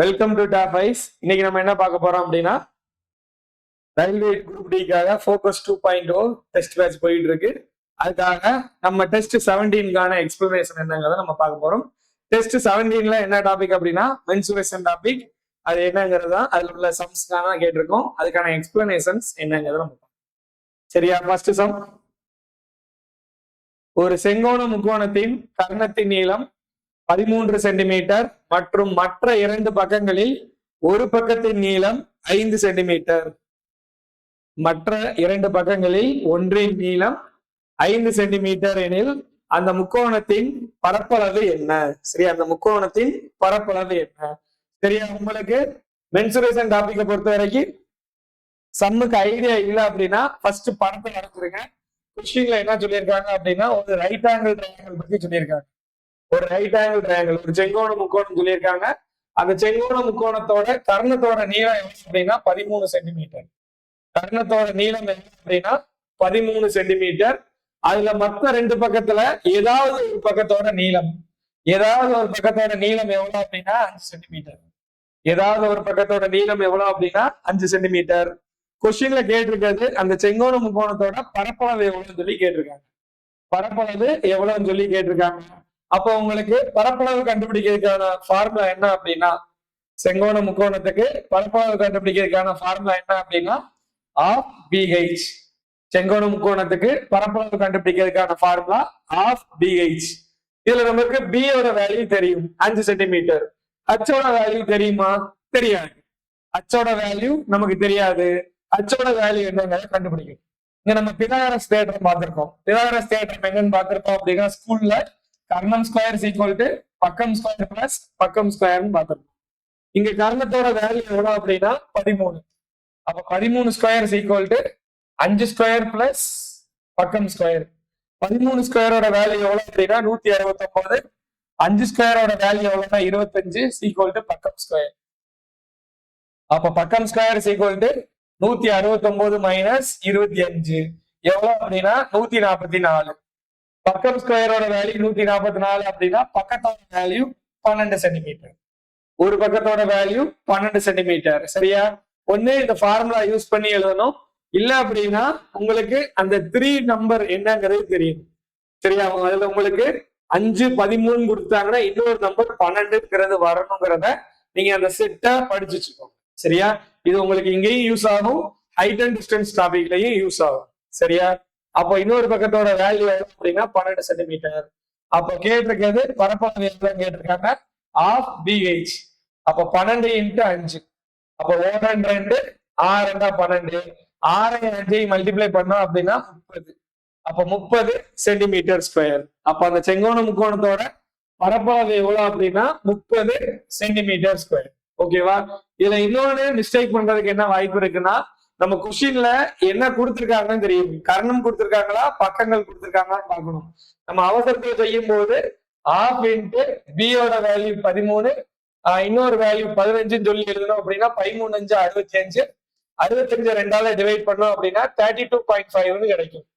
Welcome to top ice. இன்னைக்கு நம்ம என்ன பார்க்க போறோம் அப்படின்னா ரயில்வே குரூப் டிக்காக ஃபோக்கஸ் 2.0 டெஸ்ட் பேட்ச் போயிட்டு இருக்கு. அதுக்காக நம்ம டெஸ்ட் 17க்கான எக்ஸ்பிளனேஷன் என்னங்கிறத நம்ம பார்க்க போறோம். டெஸ்ட் 17ல என்ன டாபிக் அப்படின்னா மென்சுரேஷன் டாபிக். அது என்னங்கிறது தான் அதுல உள்ள சம்ஸ்க்கான கேட்டிருக்கோம். அதுக்கான எக்ஸ்பிளனேஷன்ஸ் என்னங்கிறத நம்ம பார்ப்போம். சரியா? ஃபர்ஸ்ட் சம், ஒரு செங்கோண முக்கோணத்தின் கர்ணத்தின் நீளம் 13 சென்டிமீட்டர் மற்றும் மற்ற இரண்டு பக்கங்களில் ஒரு பக்கத்தின் நீளம் 5 சென்டிமீட்டர். மற்ற இரண்டு பக்கங்களில் ஒன்றின் நீளம் 5 சென்டிமீட்டர் எனில் அந்த முக்கோணத்தின் பரப்பளவு என்ன? சரி, அந்த முக்கோணத்தின் பரப்பளவு என்ன? சரியா? உங்களுக்கு மென்சுரேஷன் டாபிக்கை பொறுத்த வரைக்கும் சம்முக்கு ஐடியா இல்லை அப்படின்னா ஃபர்ஸ்ட் படத்தை வரைஞ்சிருங்க. கொஸ்டின்ல என்ன சொல்லியிருக்காங்க அப்படின்னா ஒரு ரைட் ஆங்கிள் ட்ரையாங்கிள் பத்தி சொல்லியிருக்காங்க. ஒரு ரைட் ஆங்கிள் ட்ரையாங்கிள், ஒரு செங்கோண முக்கோணம் சொல்லியிருக்காங்க. அந்த செங்கோண முக்கோணத்தோட கர்ணத்தோட நீளம் எவ்வளவு அப்படின்னா 13 சென்டிமீட்டர். கர்ணத்தோட நீளம் என்ன அப்படின்னா 13 சென்டிமீட்டர். அதுல மொத்த ரெண்டு பக்கத்துல ஏதாவது ஒரு பக்கத்தோட நீளம் எவ்வளவு அப்படின்னா 5 சென்டிமீட்டர். ஏதாவது ஒரு பக்கத்தோட நீளம் எவ்வளவு அப்படின்னா 5 சென்டிமீட்டர். கொஸ்டின்ல கேட்டிருக்கிறது அந்த செங்கோண முக்கோணத்தோட பரப்பளவு எவ்வளவுன்னு சொல்லி கேட்டிருக்காங்க. பரப்பளவு எவ்வளவுன்னு சொல்லி கேட்டிருக்காங்க. அப்போ உங்களுக்கு பரப்பளவு கண்டுபிடிக்கிறதுக்கான ஃபார்முலா என்ன அப்படின்னா, செங்கோண முக்கோணத்துக்கு பரப்பளவு கண்டுபிடிக்கிறதுக்கான ஃபார்முலா என்ன அப்படின்னா ஆஃப் பிஹெச். செங்கோண முக்கோணத்துக்கு பரப்பளவு கண்டுபிடிக்கிறதுக்கான ஃபார்முலா ஆஃப் பிஹெச். இதுல நமக்கு பி ஓட வேல்யூ தெரியும் 5 சென்டிமீட்டர். ஹச்சோட வேல்யூ தெரியுமா? தெரியாது. ஹச்சோட வேல்யூ நமக்கு தெரியாது. ஹச்சோட வேல்யூ என்னங்கிறத கண்டுபிடிக்கும். இங்க நம்ம பிதாகரஸ் தேற்றம் பார்த்திருக்கோம். பிதாகரஸ் தேற்றம் என்னன்னு பார்த்திருக்கோம் அப்படின்னா ஸ்கூல்ல கர்ணம் ஸ்கொயர் இஸ் ஈக்குவல் டு பக்கம் ஸ்கொயர் பிளஸ் பக்கம் ஸ்கொயர்னு பார்த்திருக்கோம். இங்க கர்ணத்தோட வேல்யூ எவ்வளவு அப்படின்னா 13. அப்ப 13 square is equal to 5 square plus பக்கம் ஸ்கொயர். 13 ஸ்கொயரோட வேல்யூ எவ்வளவு அப்படின்னா 169. 5 ஸ்கொயரோட வேல்யூ எவ்வளவுனா 25 ஈக்குவல் டு பக்கம் ஸ்கொயர். அப்ப பக்கம் square is equal to 169 minus 25 எவ்வளவு அப்படின்னா 144. பக்கம் ஸ்கொயரோட வேல்யூ 144 அப்படின்னா பக்கத்தோட வேல்யூ 12 சென்டிமீட்டர். ஒரு பக்கத்தோட வேல்யூ 12 சென்டிமீட்டர். சரியா? ஒண்ணு இந்த ஃபார்முலா யூஸ் பண்ணி எழுதணும், இல்ல அப்படின்னா உங்களுக்கு அந்த 3 நம்பர் என்னங்கிறது தெரியும். சரியா? அதுல உங்களுக்கு 5 13 கொடுத்தாங்கன்னா இன்னொரு நம்பர் 12ங்கிறது வரணுங்கிறத நீங்க அந்த செட்டை படிச்சு வச்சுக்கோங்க. சரியா? இது உங்களுக்கு இங்கேயும் யூஸ் ஆகும், ஹைட் அண்ட் டிஸ்டன்ஸ் டாபிக்லயும் யூஸ் ஆகும். சரியா? அப்போ இன்னொரு பக்கத்தோட வேல்யூ அப்படின்னா 12 சென்டிமீட்டர். அப்போ கேட்டிருக்கிறது பரப்பளவு எவ்வளவு கேட்டிருக்காங்க ஆஃப் பிஹெச். அப்போ 12 × 5. அப்போ 1 6 12 6 5 மல்டிப்ளை பண்ணோம் அப்படின்னா 30. அப்போ 30 சென்டிமீட்டர் ஸ்கொயர். அப்போ அந்த செங்கோண முக்கோணத்தோட பரப்பளவு எவ்வளவு அப்படின்னா 30 சென்டிமீட்டர் ஸ்கொயர். ஓகேவா? இதுல இன்னொன்னு மிஸ்டேக் பண்றதுக்கு என்ன வாய்ப்பு இருக்குன்னா, நம்ம கொஸ்டின்ல என்ன கொடுத்திருக்காங்கன்னு தெரியும். கர்ணம் கொடுத்திருக்காங்களா பக்கங்கள் கொடுத்திருக்காங்களான்னு பார்க்கணும். நம்ம அவசரத்துல செய்யும் போது ஆஃப் இன்ட்டு பியோட வேல்யூ 13 இன்னொரு வேல்யூ 15 சொல்லி எழுதணும் அப்படின்னா 13 5 65 65 2ஆல டிவைட் பண்ணோம் அப்படின்னா 32.5 கிடைக்கும்.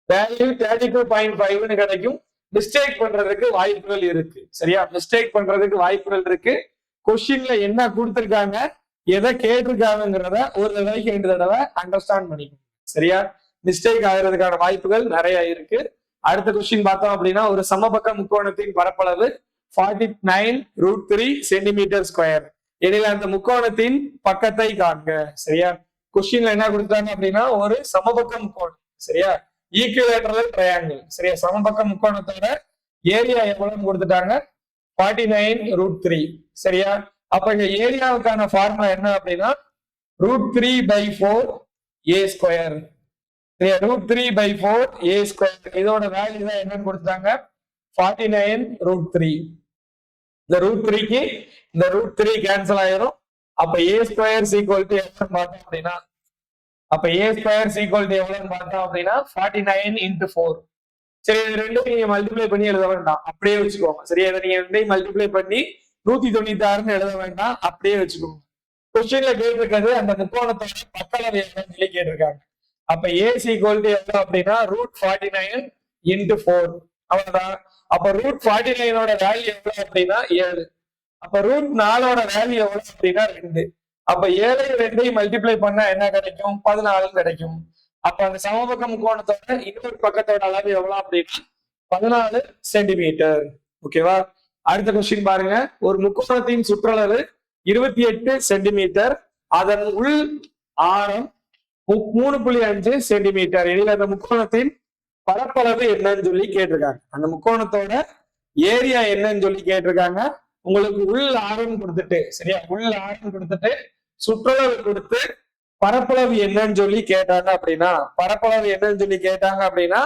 வேல்யூ 32.5 கிடைக்கும். மிஸ்டேக் பண்றதுக்கு வாய்ப்புகள் இருக்கு. சரியா? மிஸ்டேக் பண்றதுக்கு வாய்ப்புகள் இருக்கு. கொஸ்டின்ல என்ன கொடுத்திருக்காங்க எதை கேட்டிருக்காங்கிறத ஒரு தடவைக்கு 2 தடவை அண்டர்ஸ்டாண்ட் பண்ணிக்கணும். சரியா? மிஸ்டேக் ஆகிறதுக்கான வாய்ப்புகள் நிறைய இருக்கு. அடுத்த கொஸ்டின் பார்த்தோம் அப்படின்னா ஒரு சமபக்க முக்கோணத்தின் பரப்பளவு 49√3 சென்டிமீட்டர் ஸ்கொயர் எனில் அந்த முக்கோணத்தின் பக்கத்தை காண்க. சரியா? கொஸ்டின்ல என்ன கொடுத்தாங்க அப்படின்னா ஒரு சமபக்க முக்கோணம். சரியா? ஈக்குவேட்டரல் ட்ரையாங்கிள். சரியா? சமபக்க முக்கோணத்தோட ஏரியா எவ்வளவுன்னு கொடுத்துட்டாங்க 49√3. சரியா? அப்ப இந்த ஏரியாவுக்கான ஃபார்முலா என்ன அப்படின்னா √3/4 a ஸ்கொயர். √3/4 a square. இதோட வேல்யூ தான் என்னன்னு கொடுத்தாங்க 49√3. இந்த √3க்கு இந்த √3 கேன்சல் ஆயிரும். அப்ப a ஸ்கொயர் ஈக்குவல் டு எவ்வளவு பார்த்தோம் அப்படின்னா அப்ப a ஸ்கொயர் ஈக்குவல் டு எவ்வளவு பார்த்தோம் அப்படின்னா 49 × 4. சரி, இது ரெண்டும் நீங்க மல்டிப்ளை பண்ணி எழுத வேண்டாம், அப்படியே வச்சுக்கோங்க. சரியா? இதை நீங்க ரெண்டையும் மல்டிப்ளை பண்ணி 196 எழுத வேண்டாம், அப்படியே வச்சுக்கோங்க. கொஸ்டின்ல கேட்டிருக்கிறது அந்த முக்கோணத்தோட பக்களவு எவ்வளவுன்னு சொல்லி கேட்டிருக்காங்க. அப்ப ஏசி ஈக்குவல் டு எவ்வளவு அப்படின்னா √49 × 4. அவ்வளவுதான். அப்ப √49 வேல்யூ எவ்வளவு அப்படின்னா 7. அப்ப ரூட் 4ஓட வேல்யூ எவ்வளவு அப்படின்னா 2. அப்ப 7 2 மல்டிப்ளை பண்ணா என்ன கிடைக்கும்? 14 கிடைக்கும். அப்ப அந்த சமபக்க முக்கோணத்தோட இன்னொரு பக்கத்தோட அளவு எவ்வளவு அப்படின்னா 14 சென்டிமீட்டர். ஓகேவா? அடுத்த கொஸ்டின் பாருங்க. ஒரு முக்கோணத்தின் சுற்றளவு 28 சென்டிமீட்டர், அதன் உள் ஆரம் 3.5 சென்டிமீட்டர் எனில் அந்த முக்கோணத்தின் பரப்பளவு என்னன்னு சொல்லி கேட்டிருக்காங்க. அந்த முக்கோணத்தோட ஏரியா என்னன்னு சொல்லி கேட்டிருக்காங்க. உங்களுக்கு உள் ஆரம் கொடுத்துட்டு, சரியா, உள் ஆரம் கொடுத்துட்டு சுற்றளவு கொடுத்து பரப்பளவு என்னன்னு சொல்லி கேட்டாங்க அப்படின்னா, பரப்பளவு என்னன்னு சொல்லி கேட்டாங்க அப்படின்னா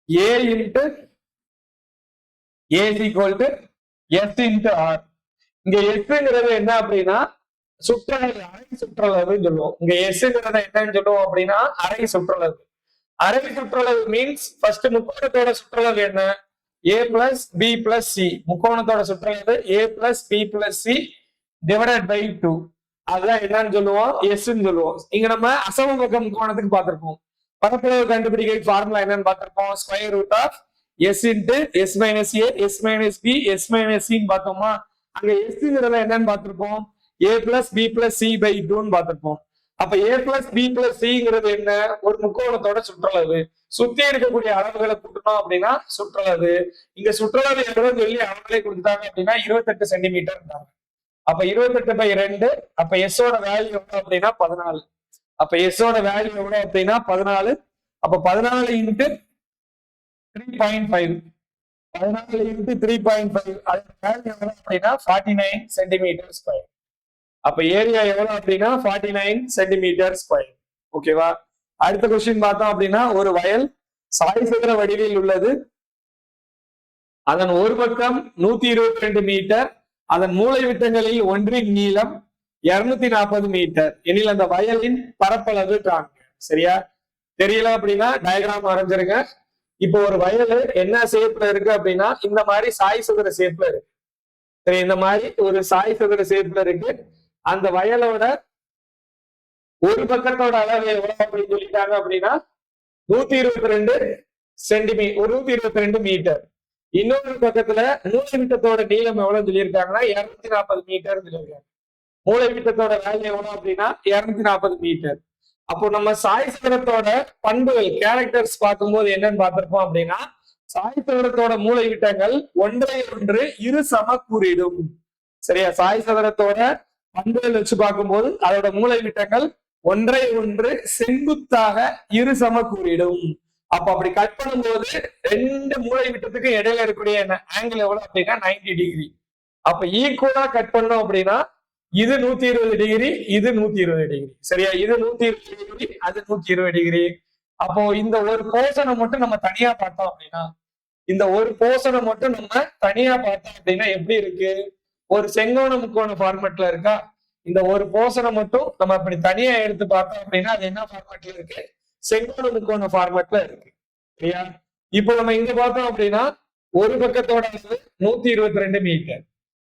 A into A equal to S into R. இங்க எஸ்ங்கிறது என்ன அப்படின்னா சுற்றளவு, அரை சுற்றளவுன்னு சொல்லுவோம். இங்க எஸ்ங்கிறத என்னன்னு சொல்லுவோம் அப்படின்னா அரை சுற்றளவு. அரை சுற்றளவு மீன்ஸ் ஃபர்ஸ்ட் முக்கோணத்தோட சுற்றளவு என்ன? A plus B plus C. முக்கோணத்தோட சுற்றளவு A plus B plus C divided by 2. அதுதான் என்னன்னு சொல்லுவோம்? எஸ்ன்னு சொல்லுவோம். இங்க நம்ம அசமபக்க முக்கோணத்துக்கு பார்த்திருப்போம். பரப்பளவு கண்டுபிடிக்க ஃபார்முலா என்னன்னு பார்த்திருப்போம். Square root of S into S minus A, S minus B, S minus C பார்த்தோமா? அங்க எஸ்ங்கிறத என்னன்னு பார்த்திருப்போம். A plus B plus C by 2ன்னு பார்த்திருப்போம். அப்ப A பிளஸ் B பிளஸ் Cங்கிறது என்ன? ஒரு முக்கோணத்தோட சுற்றளவு. சுத்தி இருக்கக்கூடிய அளவுகளை கூட்டணும் அப்படின்னா சுற்றளவு. இங்க சுற்றளவு எவ்வளவு சொல்லி அவங்களே கொடுத்தாங்க அப்படின்னா 28 சென்டிமீட்டர். அப்ப 28/2. அப்ப எஸ்ஸோட வேல்யூ எவ்வளவு அப்படின்னா 14. அப்ப எஸ்ஸோட வேல்யூ எவ்வளவு அப்படின்னா 14. அப்ப 14 இன்ட்டு 3.5. 14 இன்ட்டு 3.5 அதோட வேல்யூ எவ்வளவு அப்படின்னா 49 சென்டிமீட்டர் ஸ்கொயர். அப்ப ஏரியா எவ்வளவு அப்படின்னா 49 சென்டிமீட்டர் ஸ்கொயர். ஓகேவா? அடுத்த கொஸ்டின் பார்த்தோம் அப்படின்னா ஒரு வயல் சாய்சதுர வடிவில் உள்ளது. அதன் ஒரு பக்கம் 122 மீட்டர், அதன் மூலை விட்டங்களில் ஒன்றின் நீளம் 240 மீட்டர் எனில் அந்த வயலின் பரப்பளவு காண்க. சரியா? தெரியல அப்படின்னா டயக்ராம் வரைஞ்சிருங்க. இப்போ ஒரு வயல் என்ன ஷேப்ல இருக்கு அப்படின்னா இந்த மாதிரி சாய் சதுர ஷேப்ல இருக்கு. சரி, இந்த மாதிரி ஒரு சாய் சதுர ஷேப்ல இருக்கு. அந்த வயலோட ஒரு பக்கத்தோட அளவு எவ்வளவு அப்படின்னு சொல்லிட்டாங்க அப்படின்னா 122 சென்டிமீட்டர், 122 மீட்டர். இன்னொரு பக்கத்துல மூளை விட்டத்தோட நீளம் எவ்வளவு சொல்லியிருக்காங்கன்னா 240 மீட்டர் சொல்லியிருக்காங்க. மூளை விட்டத்தோட வேல்யூ எவ்வளவு அப்படின்னா 240 மீட்டர். அப்போ நம்ம சாய் சதுரத்தோட பண்புகள், கேரக்டர்ஸ் பார்க்கும்போது என்னன்னு பார்த்திருப்போம் அப்படின்னா சாய் சதுரத்தோட மூளை விட்டங்கள் ஒன்றை ஒன்று இரு சமக்கூறிடும். சரியா? சாய் சதுரத்தோட பண்புகள் வச்சு பார்க்கும்போது அதோட மூளை விட்டங்கள் ஒன்றை ஒன்று செங்குத்தாக இரு சமக்கூறிடும். அப்ப அப்படி கட் பண்ணும்போது ரெண்டு மூளை விட்டத்துக்கு இடையில இருக்கக்கூடிய ஆங்கிள் எவ்வளவு அப்படின்னா 90 டிகிரி. அப்ப ஈக்குவலா கட் பண்ணோம் அப்படின்னா இது 120 டிகிரி, இது 120 டிகிரி. சரியா? இது 120 டிகிரி, அது 120 டிகிரி. அப்போ இந்த ஒரு போர்ஷனை மட்டும் நம்ம தனியா பார்த்தோம் அப்படின்னா, இந்த ஒரு போர்ஷனை மட்டும் நம்ம தனியா பார்த்தோம் அப்படின்னா எப்படி இருக்கு? ஒரு செங்கோண முக்கோண ஃபார்மேட்ல இருக்கா? இந்த ஒரு போர்ஷனை மட்டும் நம்ம அப்படி தனியா எடுத்து பார்த்தோம் அப்படின்னா அது என்ன ஃபார்மேட்ல இருக்கு? செங்கோண முக்கோண ஃபார்மேட்ல இருக்கு. சரியா? இப்போ நம்ம இங்க பார்த்தோம் அப்படின்னா ஒரு பக்கத்தோட அளவு 122 மீட்டர்,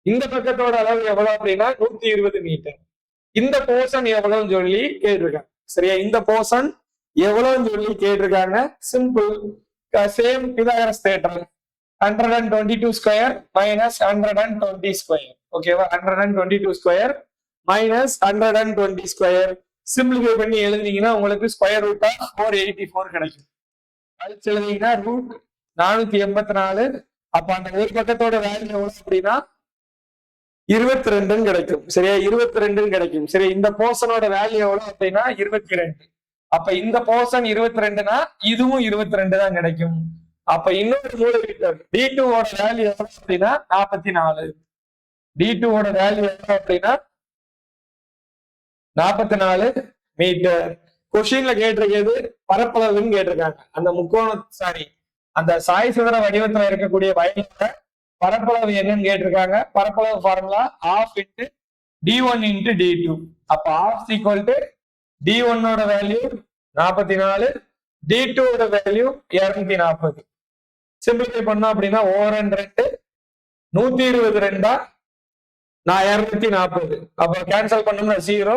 இந்த பக்கத்தோட அளவு எவ்வளவு அப்படின்னா 120 மீட்டர். இந்த போர்ஷன் எவ்வளவுன்னு சொல்லி கேட்டிருக்காங்க. சரியா? இந்த போர்ஷன் எவ்வளவுன்னு சொல்லி கேட்டிருக்காங்க. சிம்பிள், சேம் பிதாகரஸ் தேற்றம். 122 ஸ்கொயர் மைனஸ் 120 ஸ்கொயர். ஓகேவா? 122 ஸ்கொயர் மைனஸ் 120 ஸ்கொயர் சிம்பிளிஃபை பண்ணி எழுதினீங்கன்னா உங்களுக்கு ஸ்கொயர் ரூட் ஆஃப் 484 கிடைக்கும். கழிச்சு எழுதினீங்கன்னா ரூட் 484. அப்ப அந்த ஒரு பக்கத்தோட வேல்யூ எவ்வளவு அப்படின்னா 22 கிடைக்கும். சரியா? 22 கிடைக்கும். சரி, இந்த போர்ஷனோட வேல்யூ எவ்வளவு அப்படின்னா 22. அப்ப இந்த போர்ஷன் 22னா இதுவும் 22 தான் கிடைக்கும். அப்ப இன்னொரு மூலை விட்டம் D2 ஓட வேல்யூ எவ்வளவு அப்படின்னா 44. D2 ஓட வேல்யூ எவ்வளவு அப்படின்னா 44 மீட்டர். கொஸ்டின்ல கேட்டிருக்கிறது பரப்பளவுன்னு கேட்டிருக்காங்க. அந்த அந்த சாய் சதுர வடிவத்துல இருக்கக்கூடிய வயலோட பரப்பளவு என்னன்னு கேட்டிருக்காங்க. பரப்பளவு formula ½ into D1 into D2. அப்ப ½ ஈக்குவல் டு D1 ஓட வேல்யூ 44, D2 ஓட வேல்யூ 240. சிம்பிளிஃபை பண்ணோம் அப்படின்னா 2 122 240. அப்ப கேன்சல் பண்ணோம்னா 0.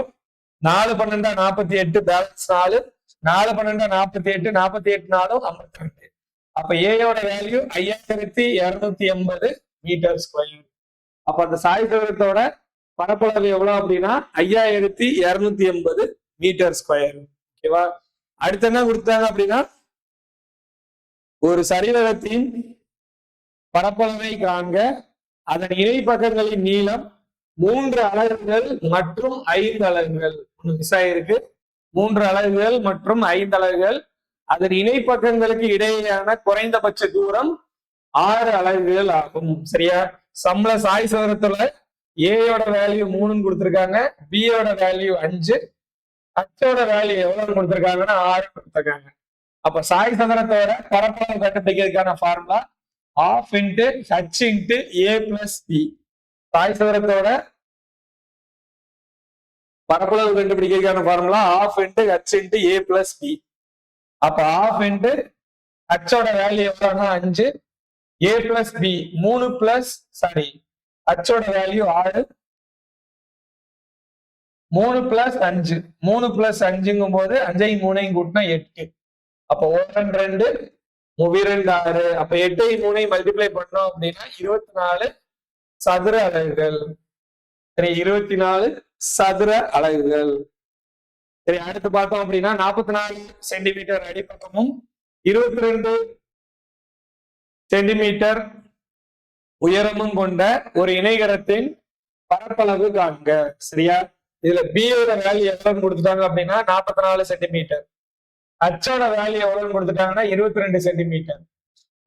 4 12 48 பேலன்ஸ் 4. 4 12 48 48 4 52. அப்ப ஏயோட வேல்யூ 5280 மீட்டர் ஸ்கொயர். அப்ப அந்த சாய்சதுரத்தோட பரப்பளவு எவ்வளவு அப்படின்னா 5280 மீட்டர் ஸ்கொயர். ஓகேவா? அடுத்து என்ன கொடுத்தாங்க அப்படின்னா ஒரு சரிவகத்தின் பரப்பளவை காண்க, அதன் இணை பக்கங்களின் நீளம் 3 அலகுகள் மற்றும் 5 அலகுகள். மிஸ் ஆயிருக்கு. 3 அலகுகள் மற்றும் 5 அலகுகள். அதன் இணை பக்கங்களுக்கு இடையேயான குறைந்தபட்ச தூரம் 6 அலகுகள் ஆகும். சரியா? சம்பள சாய் சதுரத்துல ஏயோட வேல்யூ 3 கொடுத்திருக்காங்க, பியோட வேல்யூ 5, ஹச்சோட வேல்யூ எவ்வளவு கொடுத்திருக்காங்கன்னா 6 கொடுத்திருக்காங்க. அப்ப சாய் சதுரத்தோட பரப்பளவு கண்டுபிடிக்கிறதுக்கான formula ½ into h into a plus b. சாய் சதுரத்தோட பரப்பளவு கண்டுபிடிக்கிறதுக்கான formula ½ into h into a plus b. அப்ப ½ into h ஓட வேல்யூ எவ்வளவுன்னா 5, a plus b 3 plus h ஓட வேல்யூ 6, 3 plus 5, 3 plus 5ங்கும் போது 5 3 கூட்டினா 8. அப்ப 1 2 3 6. அப்ப 8 3 மல்டிப்ளை பண்ணோம் அப்படின்னா 24 சதுர அலகுகள். சரி, 24 சதுர அலகுகள். சரி, அடுத்து பார்த்தோம் அப்படின்னா 44 சென்டிமீட்டர் அடிப்பக்கமும் 22 சென்டிமீட்டர் உயரமும் கொண்ட ஒரு இணைகரத்தின் பரப்பளவு காண்க. சரியா? இதுல பியோட வேல்யூ எவ்வளவு கொடுத்துட்டாங்க அப்படின்னா 44 சென்டிமீட்டர். ஹச்சோட வேல்யூ எவ்வளவு கொடுத்துட்டாங்கன்னா 22 சென்டிமீட்டர்.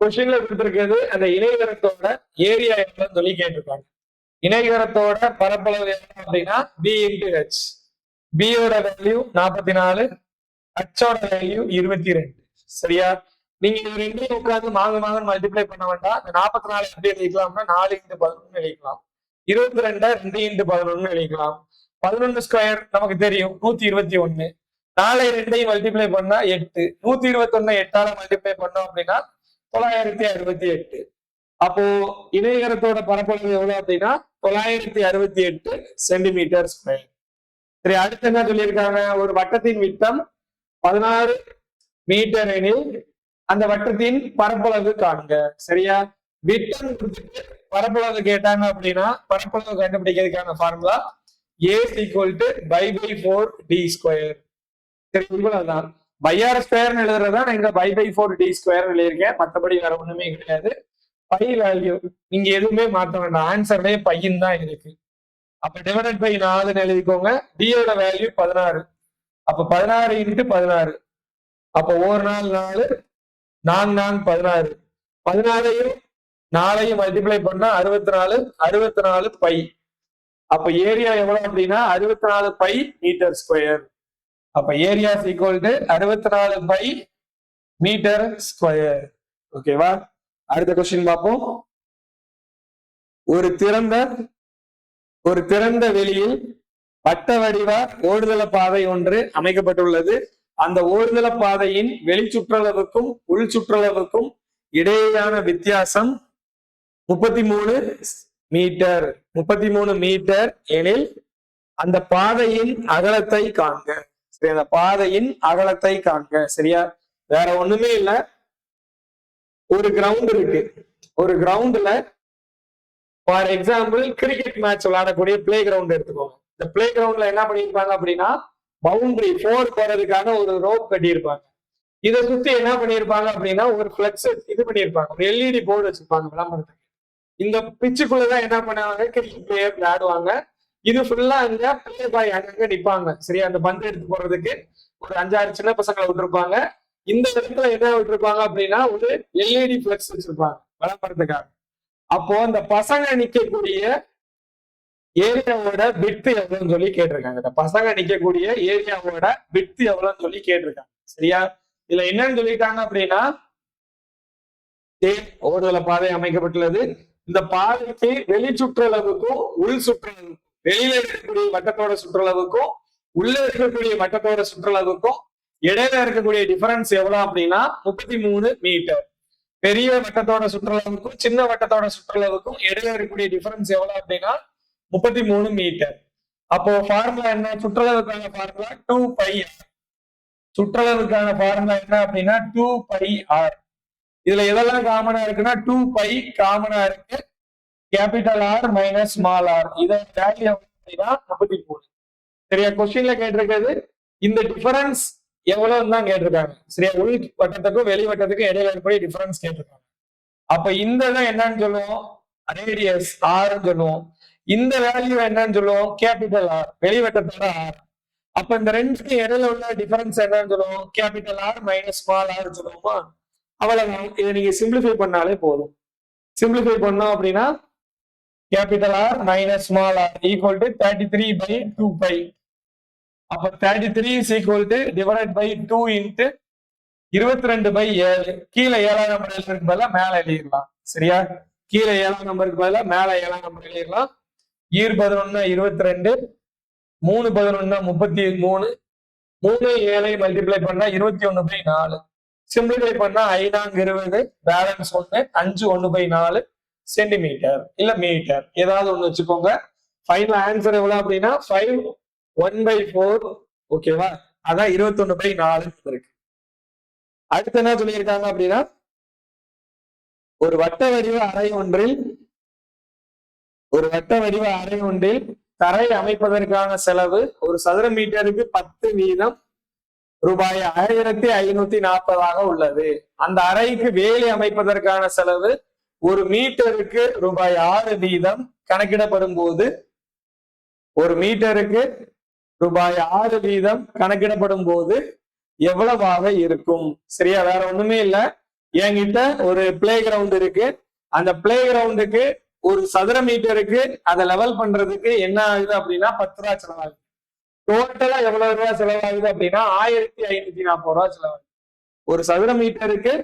கொஸ்டின்ல கொடுத்திருக்கிறது அந்த இணைகரத்தோட ஏரியா எவ்வளவுன்னு சொல்லி கேட்டிருக்காங்க. இணைகரத்தோட பரப்பளவு எவ்வளவு அப்படின்னா b into h. பியோட வேல்யூ 44, ஹச்சோட வேல்யூ 22. சரியா? நீங்க இது ரெண்டையும் உட்காந்து மாங்க மல்டிப்ளை பண்ண வேண்டாம். 44 எப்படி எழுதிக்கலாம்னா 4 into 11 எழுதிக்கலாம். 22 2 into 11 எழுதிக்கலாம். 11 ஸ்கொயர் நமக்கு தெரியும் 121. 4 2 மல்டிப்ளை பண்ணா 8. 121 8ஆல மல்டிப்ளை பண்ணோம் அப்படின்னா 968. அப்போ இணையகரத்தோட பரப்பளவு எவ்வளவு அப்படின்னா 968 சென்டிமீட்டர் ஸ்கொயர். சரி, அடுத்து என்ன சொல்லியிருக்காங்க? ஒரு வட்டத்தின் விட்டம் 16 மீட்டர் எனில் அந்த வட்டத்தின் பரப்பளவு காண்க. சரியா? விட்டம் பரப்பளவு கேட்டாங்க அப்படின்னா பரப்பளவு கண்டுபிடிக்கிறதுக்கான formula a equal to π/4d square. சரி, இவ்வளவுதான். πr ஸ்கொயர் எழுதுறதா நான் இங்க π/4d ஸ்கொயர் எழுதியிருக்கேன். மற்றபடி வேற ஒண்ணுமே கிடையாது. பை வேல்யூ நீங்க எதுவுமே மாற்ற வேண்டாம். ஆன்சர்லயே பையன் தான் இருக்கு. அப்ப டிவைடட் பை 4 எழுதிக்கோங்க. டியோட வேல்யூ 16. அப்ப 16 into 16. அப்ப ஒரு நாள் 4, 4 4 16. 16ஐயும் 4ஐயும் மல்டிப்ளை பண்ணா 64, 64 பை. அப்ப ஏரியா எவ்வளவு அப்படின்னா 64 பை மீட்டர் ஸ்கொயர். அப்ப area equal to 64 by metre square. ஓகேவா? அடுத்த கொஸ்டின் பார்ப்போம். ஒரு திறந்த வெளியில் வட்ட வடிவ ஓடுதள பாதை ஒன்று அமைக்கப்பட்டுள்ளது. அந்த ஓடுதள பாதையின் வெளி சுற்றளவுக்கும் உள் சுற்றளவுக்கும் இடையேயான வித்தியாசம் 33 மீட்டர். 33 மீட்டர் எனில் அந்த பாதையின் அகலத்தை காண்க. சரி, அந்த பாதையின் அகலத்தை காண்க. சரியா? வேற ஒண்ணுமே இல்ல. ஒரு கிரவுண்ட் இருக்கு. ஒரு கிரவுண்ட்ல ஃபார் எக்ஸாம்பிள் கிரிக்கெட் மேட்ச் விளையாடக்கூடிய பிளே கிரவுண்ட் எடுத்துக்கோங்க. இந்த பிளே கிரவுண்ட்ல என்ன பண்ணிருப்பாங்க அப்படின்னா பவுண்டரி 4 போறதுக்கான ஒரு ரோப் கட்டியிருப்பாங்க. இதை சுத்தி என்ன பண்ணிருப்பாங்க அப்படின்னா ஒரு பிளெக்ஸ் இது பண்ணிருப்பாங்க. ஒரு எல்இடி போர்டு வச்சிருப்பாங்க விளம்பரத்துக்கு. இந்த பிச்சுக்குள்ளதான் என்ன பண்ணுவாங்க, கிரிக்கெட் பிளேயர் விளையாடுவாங்க. இது ஃபுல்லா அங்க பிளே பாய் அங்கங்க நிப்பாங்க. சரியா? அந்த பந்து எடுத்து போறதுக்கு ஒரு 5-6 சின்ன பசங்களை விட்டுருப்பாங்க. இந்த இடத்துல என்ன விட்டுருப்பாங்க அப்படின்னா ஒரு எல்இடி பிளெக்ஸ் வச்சிருப்பாங்க விளம்பரத்துக்காக. அப்போ அந்த பசங்க நிக்கக்கூடிய ஏரியாவோட விட்த் எவ்வளவுன்னு சொல்லி கேட்டிருக்காங்க. இந்த பசங்க நிக்கக்கூடிய ஏரியாவோட விட்த் எவ்வளவுன்னு சொல்லி கேட்டிருக்காங்க. சரியா? இதுல என்னன்னு சொல்லிட்டாங்க அப்படின்னா ஓடுதள பாதை அமைக்கப்பட்டுள்ளது. இந்த பாதைக்கு வெளி சுற்றளவுக்கும் உள் சுற்றளவுக்கும், வெளியில இருக்கக்கூடிய வட்டத்தோட சுற்றளவுக்கும் உள்ள இருக்கக்கூடிய வட்டத்தோட சுற்றளவுக்கும் இடையில இருக்கக்கூடிய டிஃபரன்ஸ் எவ்வளவு அப்படின்னா 33 மீட்டர். பெரிய வட்டத்தோட சுற்றளவுக்கும் சின்ன வட்டத்தோட சுற்றளவுக்கும் இடையில இருக்கக்கூடிய டிஃபரன்ஸ் எவ்வளவு அப்படின்னா 33 மீட்டர். அப்போ ஃபார்முலா என்ன? சுற்றளவுக்கான ஃபார்முலா 2πr. சுற்றளவுக்கான ஃபார்முலா என்ன அப்படின்னா 2πr. இதுல எதெல்லாம் காமனா இருக்குன்னா 2π காமனா இருக்கு. Capital R minus small R. இதோட வேல்யூ அப்படின்னா 33. சரியா? கொஸ்டின்ல கேட்டிருக்கிறது இந்த டிஃபரன்ஸ் எவ்வளவு தான் கேட்டிருக்காங்க. சரியா? உள் வட்டத்துக்கும் வெளி வட்டத்துக்கும் இடையில இருக்கக்கூடிய டிஃபரன்ஸ் கேட்டிருக்காங்க. அப்ப இந்த தான் என்னன்னு சொல்லுவோம், ரேடியஸ் ஆர் சொல்லுவோம். இந்த வேல்யூ என்னன்னு சொல்லுவோம், கேபிட்டல் ஆர், வெளிவட்டத்தோட ஆர். அப்ப இந்த ரெண்டுக்கு இடையில உள்ள டிஃபரன்ஸ் என்னன்னு சொல்லுவோம், capital R minus small R சொல்லுவோமா? அவ்வளவுதான். இதை நீங்க சிம்பிளிஃபை பண்ணாலே போதும். சிம்பிளிஃபை பண்ணோம் அப்படின்னா capital R minus small R equal to 33/2π. அப்ப 33 is equal to divided by 2 into 22/7. கீழே 7ஆம் நம்பர் எழுதுறதுக்கு பதிலா மேல எழுதிடலாம். சரியா? கீழே 7ஆம் நம்பருக்கு பதிலா மேல 7ஆம் நம்பர் எழுதிடலாம். 11 22, 3 11 33, 3 7 மல்டிப்ளை பண்ணா 21/4. சிம்பிளிஃபை பண்ணா 5 20, பேலன்ஸ் 1, 5 1/4 சென்டிமீட்டர் இல்ல மீட்டர், ஏதாவது ஒண்ணு வச்சுக்கோங்க. ஃபைனல் ஆன்சர் எவ்வளவு அப்படின்னா 5 1/4. ஓகேவா? அதான் 21/4 இருக்கு. அடுத்து என்ன சொல்லியிருக்காங்க அப்படின்னா, ஒரு வட்ட வடிவ அறை ஒன்றில் தரை அமைப்பதற்கான செலவு ஒரு சதுர மீட்டருக்கு 10 வீதம் ரூபாய் 1540 உள்ளது. அந்த அறைக்கு வேலி அமைப்பதற்கான செலவு ஒரு மீட்டருக்கு ரூபாய் 6 வீதம் கணக்கிடப்படும் போது எவ்வளவாக இருக்கும்? சரியா? வேற ஒண்ணுமே இல்ல. என்கிட்ட ஒரு பிளே கிரவுண்ட் இருக்கு. அந்த பிளே கிரவுண்டுக்கு ஒரு சதுர மீட்டருக்கு அதை லெவல் பண்றதுக்கு என்ன ஆகுது அப்படின்னா 10 ரூபா செலவாகுது. டோட்டலா எவ்வளவு ரூபா செலவாகுது அப்படின்னா 1540 ரூபா செலவாகுது. ஒரு சதுர மீட்டருக்கு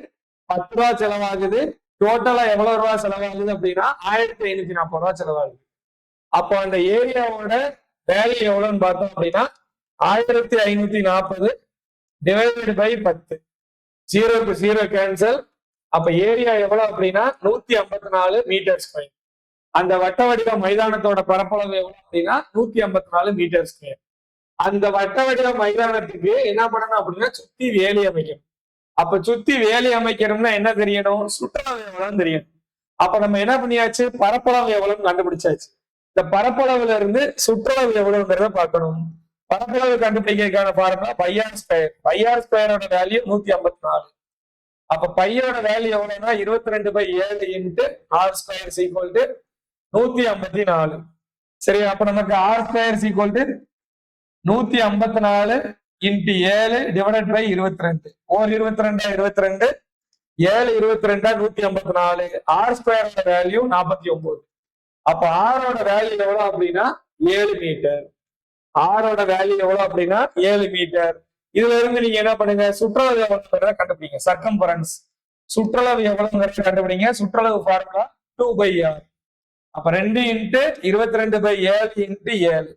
10 ரூபா செலவாகுது. டோட்டலா எவ்வளவு ரூபா செலவாகுது அப்படின்னா 1540 ரூபா செலவாகுது. அப்போ அந்த ஏரியாவோட வேல்யூ எவ்வளவுன்னு பார்த்தோம் அப்படின்னா 1540 டிவைடட் பை 10. 0க்கு 0 கேன்சல். அப்ப ஏரியா எவ்வளவு அப்படின்னா 154 மீட்டர் ஸ்கொயர். அந்த வட்ட வடிவ மைதானத்தோட பரப்பளவு எவ்வளவு அப்படின்னா 154 மீட்டர் ஸ்கொயர். அந்த வட்ட வடிவ மைதானத்துக்கு என்ன பண்ணணும் அப்படின்னா சுத்தி வேலி அமைக்கணும். அப்ப சுத்தி வேலி அமைக்கணும்னா என்ன தெரியணும், சுற்றளவு எவ்வளவுன்னு தெரியணும். அப்ப நம்ம என்ன பண்ணியாச்சு, பரப்பளவு எவ்வளவுன்னு கண்டுபிடிச்சாச்சு. இந்த பரப்பளவுல இருந்து சுற்றளவு எவ்வளவுங்கிறத பார்க்கணும். பரப்பளவு கண்டுபிடிக்கிறதுக்கான ஃபார்முலா πr². πr² value 154. அப்ப பையோட வேல்யூ எவ்வளவுன்னா 22/7 இன்ட்டு r² ஈக்குவல் டு 154. சரி, அப்ப நமக்கு r² equal to 154 into 7 divided by 22. 22 22, 7 22 154. r² value 49. அப்ப ஆரோட வேல்யூ எவ்வளவு அப்படின்னா 7 மீட்டர். ஆரோட வேல்யூ எவ்வளவு அப்படின்னா 7 மீட்டர். இதுல இருந்து நீங்க என்ன பண்ணுங்க, சுற்றளவு எவ்வளவு கண்டுபிடிங்க. சர்க்கம்பரன்ஸ் சுற்றளவு எவ்வளவு கண்டுபிடிங்க. சுற்றளவு ஃபார்முலா 2/r. அப்ப 2 இன்ட்டு 22/7 இன்ட்டு 7.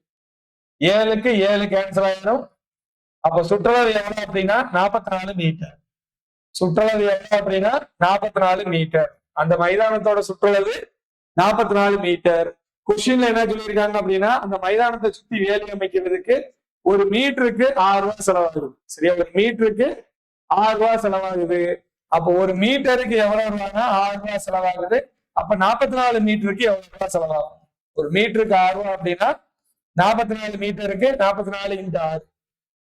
7க்கு 7 கேன்சல் ஆயிடும். அப்ப சுற்றளவு எவ்வளவு அப்படின்னா 44 மீட்டர். சுற்றளவு எவ்வளவு அப்படின்னா 44 மீட்டர். அந்த மைதானத்தோட சுற்றளவு 44 மீட்டர். கொஸ்டின்ல என்ன சொல்லியிருக்காங்க அப்படின்னா, அந்த மைதானத்தை சுத்தி வேலி அமைக்கிறதுக்கு ஒரு மீட்டருக்கு 6 ரூபாய் செலவாகுது. சரியா? ஒரு மீட்டருக்கு 6 ரூபாய் செலவாகுது. அப்போ ஒரு மீட்டருக்கு எவ்வளவு ரூபாய்னா 6 ரூபாய் செலவாகுது. அப்ப 44 மீட்டருக்கு எவ்வளவு ரூபாய் செலவாகும்? ஒரு மீட்டருக்கு 6 ரூபாய் அப்படின்னா 44 மீட்டருக்கு 44 இன்ட்டு 6,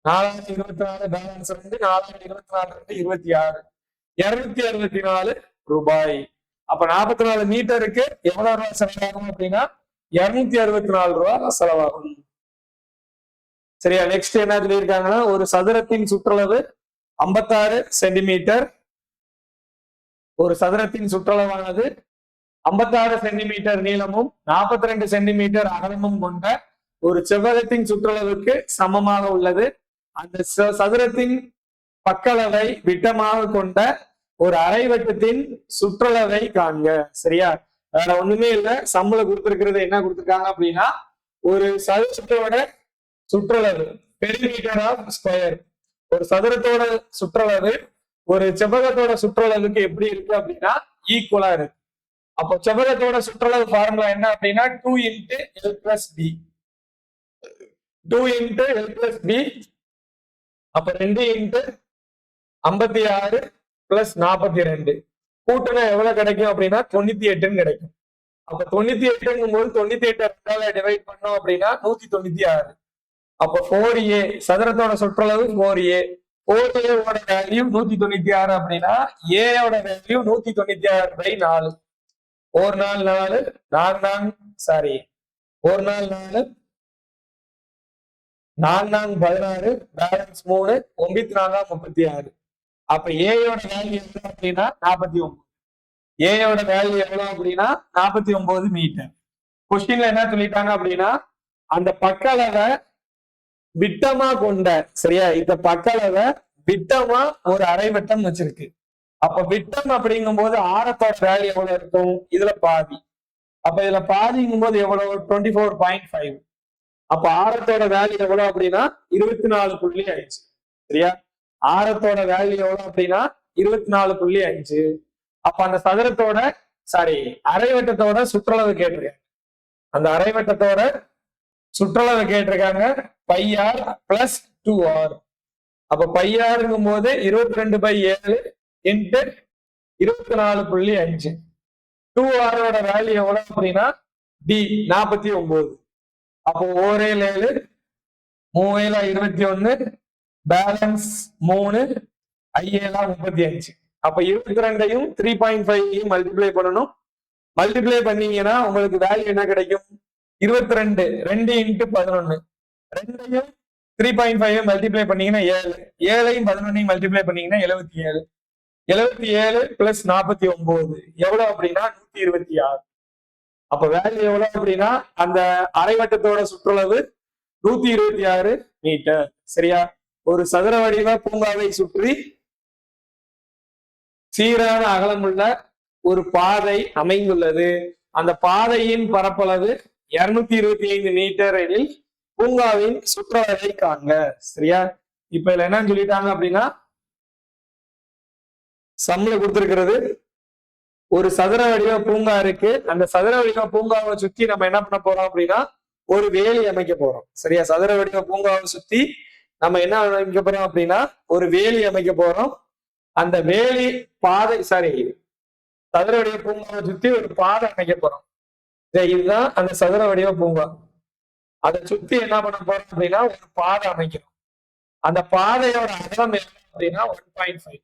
4024 பேலன்ஸ் 2, 4024 26, 264 ரூபாய். அப்ப 44 மீட்டருக்கு எவ்வளவு ரூபாய் செலவாகும் அப்படின்னா 264 ரூபாய் செலவாகும். சரியா? நெக்ஸ்ட் என்ன சொல்லியிருக்காங்கன்னா, ஒரு சதுரத்தின் சுற்றளவு 56 சென்டிமீட்டர். ஒரு சதுரத்தின் சுற்றளவானது 56 சென்டிமீட்டர் நீளமும் 42 சென்டிமீட்டர் அகலமும் கொண்ட ஒரு செவ்வகத்தின் சுற்றளவுக்கு சமமாக உள்ளது. அந்த சதுரத்தின் பக்களவை விட்டமாக கொண்ட ஒரு அரை வட்டத்தின் சுற்றளவை காண்க. சரியா? வேற ஒண்ணுமே இல்ல. சம்பளம் கொடுத்திருக்கிறது என்ன கொடுத்திருக்காங்க அப்படின்னா, ஒரு சதுரத்தோட சுற்றளவு பெரிமீட்டர் ஆஃப் ஸ்கொயர். ஒரு சதுரத்தோட சுற்றளவு ஒரு செவ்வகத்தோட சுற்றளவுக்கு எப்படி இருக்கு அப்படின்னா ஈக்குவலா இருக்கு. அப்போ செவ்வகத்தோட சுற்றளவு ஃபார்முலா என்ன அப்படின்னா 2 into L plus B. 2 into L plus B. அப்ப 2 இன்ட்டு 56 பிளஸ் 42 கூட்டினா எவ்வளவு கிடைக்கும் அப்படின்னா 98 கிடைக்கும். அப்ப 98 போது 98 டிவைட் பண்ணோம் அப்படின்னா 196. அப்ப 4a சதுரத்தோட சுற்றளவு 4a. 4a ஓட வேல்யூ 196 அப்படின்னா a ஓட வேல்யூ 196/4. 4 4 4 4 4 sorry 4 4 4 4 4 16 balance 3 9 4 36. அப்ப ஏயோட வேல்யூ எவ்வளவு அப்படின்னா 49. ஏயோட வேல்யூ எவ்வளவு அப்படின்னா 49 மீட்டர். கொஸ்டின்ல என்ன சொல்லிட்டாங்க அப்படின்னா அந்த பக்க அளவை விட்டமா கொண்ட, சரியா, இந்த பக்க அளவை விட்டமா ஒரு அரைவட்டம் வச்சிருக்கு. அப்ப விட்டம் அப்படிங்கும் போது ஆரத்தோட வேல்யூ எவ்வளவு இருக்கும்? இதுல பாதி. அப்ப இதுல பாதிங்கும் போது எவ்வளவு? 24.5. அப்ப ஆரத்தோட வேல்யூ எவ்வளவு அப்படின்னா 24.5. சரியா, ஆரத்தோட வேல்யூ எவ்வளவு அப்படின்னா 24.5. அப்ப அந்த சதுரத்தோட அரைவட்டத்தோட சுற்றளவு கேட்டிருக்காங்க. அந்த அரைவட்டத்தோட சுற்றளவு கேட்டிருக்காங்க πr + 2r. அப்ப πrங்கும் போது 22/7 × 24.5. 2r ஓட வேல்யூ எவ்வளவு அப்படின்னா d 49. அப்போ 1 7 3 21 பேலன்ஸ் 3 5 35. அப்ப 22ஐயும் 3.5ஐயும் மல்டிப்ளை பண்ணணும். மல்டிப்ளை பண்ணீங்கன்னா உங்களுக்கு வேல்யூ என்ன கிடைக்கும்? 22 2 × 11. 2ஐயும் 3.5 மல்டிப்ளை பண்ணீங்கன்னா 7. 7ஐயும் 11ஐயும் மல்டிப்ளை பண்ணீங்கன்னா 77. 77 + 49 எவ்வளவு அப்படின்னா 126. அப்ப வேல்யூ எவ்வளவு அப்படின்னா அந்த அரைவட்டத்தோட சுற்றளவு 126 மீட்டர். சரியா, ஒரு சதுர வடிவ பூங்காவை சுற்றி சீரான அகலமுள்ள ஒரு பாதை அமைந்துள்ளது. அந்த பாதையின் பரப்பளவு 225 மீட்டர் எனில் பூங்காவின் சுற்றளவை காண்க. சரியா, இப்ப இதுல என்னன்னு சொல்லிட்டாங்க அப்படின்னா சம்ல கொடுத்திருக்கிறது ஒரு சதுர வடிவ பூங்கா இருக்கு. அந்த சதுர வடிவ பூங்காவை சுத்தி நம்ம என்ன பண்ண போறோம் அப்படின்னா ஒரு வேலி அமைக்க போறோம். சரியா, சதுர வடிவ பூங்காவை சுத்தி நம்ம என்ன அமைக்க போறோம் அப்படின்னா ஒரு வேலி அமைக்க போறோம். அந்த வேலி பாதை சதுர வடிவ பூங்காவை சுத்தி ஒரு பாதை அமைக்க போறோம். இதுதான் அந்த சதுர வடிவ பூங்கா. அதை சுத்தி என்ன பண்ண போறோம் அப்படின்னா ஒரு பாதை அமைக்கணும். அந்த பாதையோட அகலம் எவ்வளவு அப்படின்னா 1.5.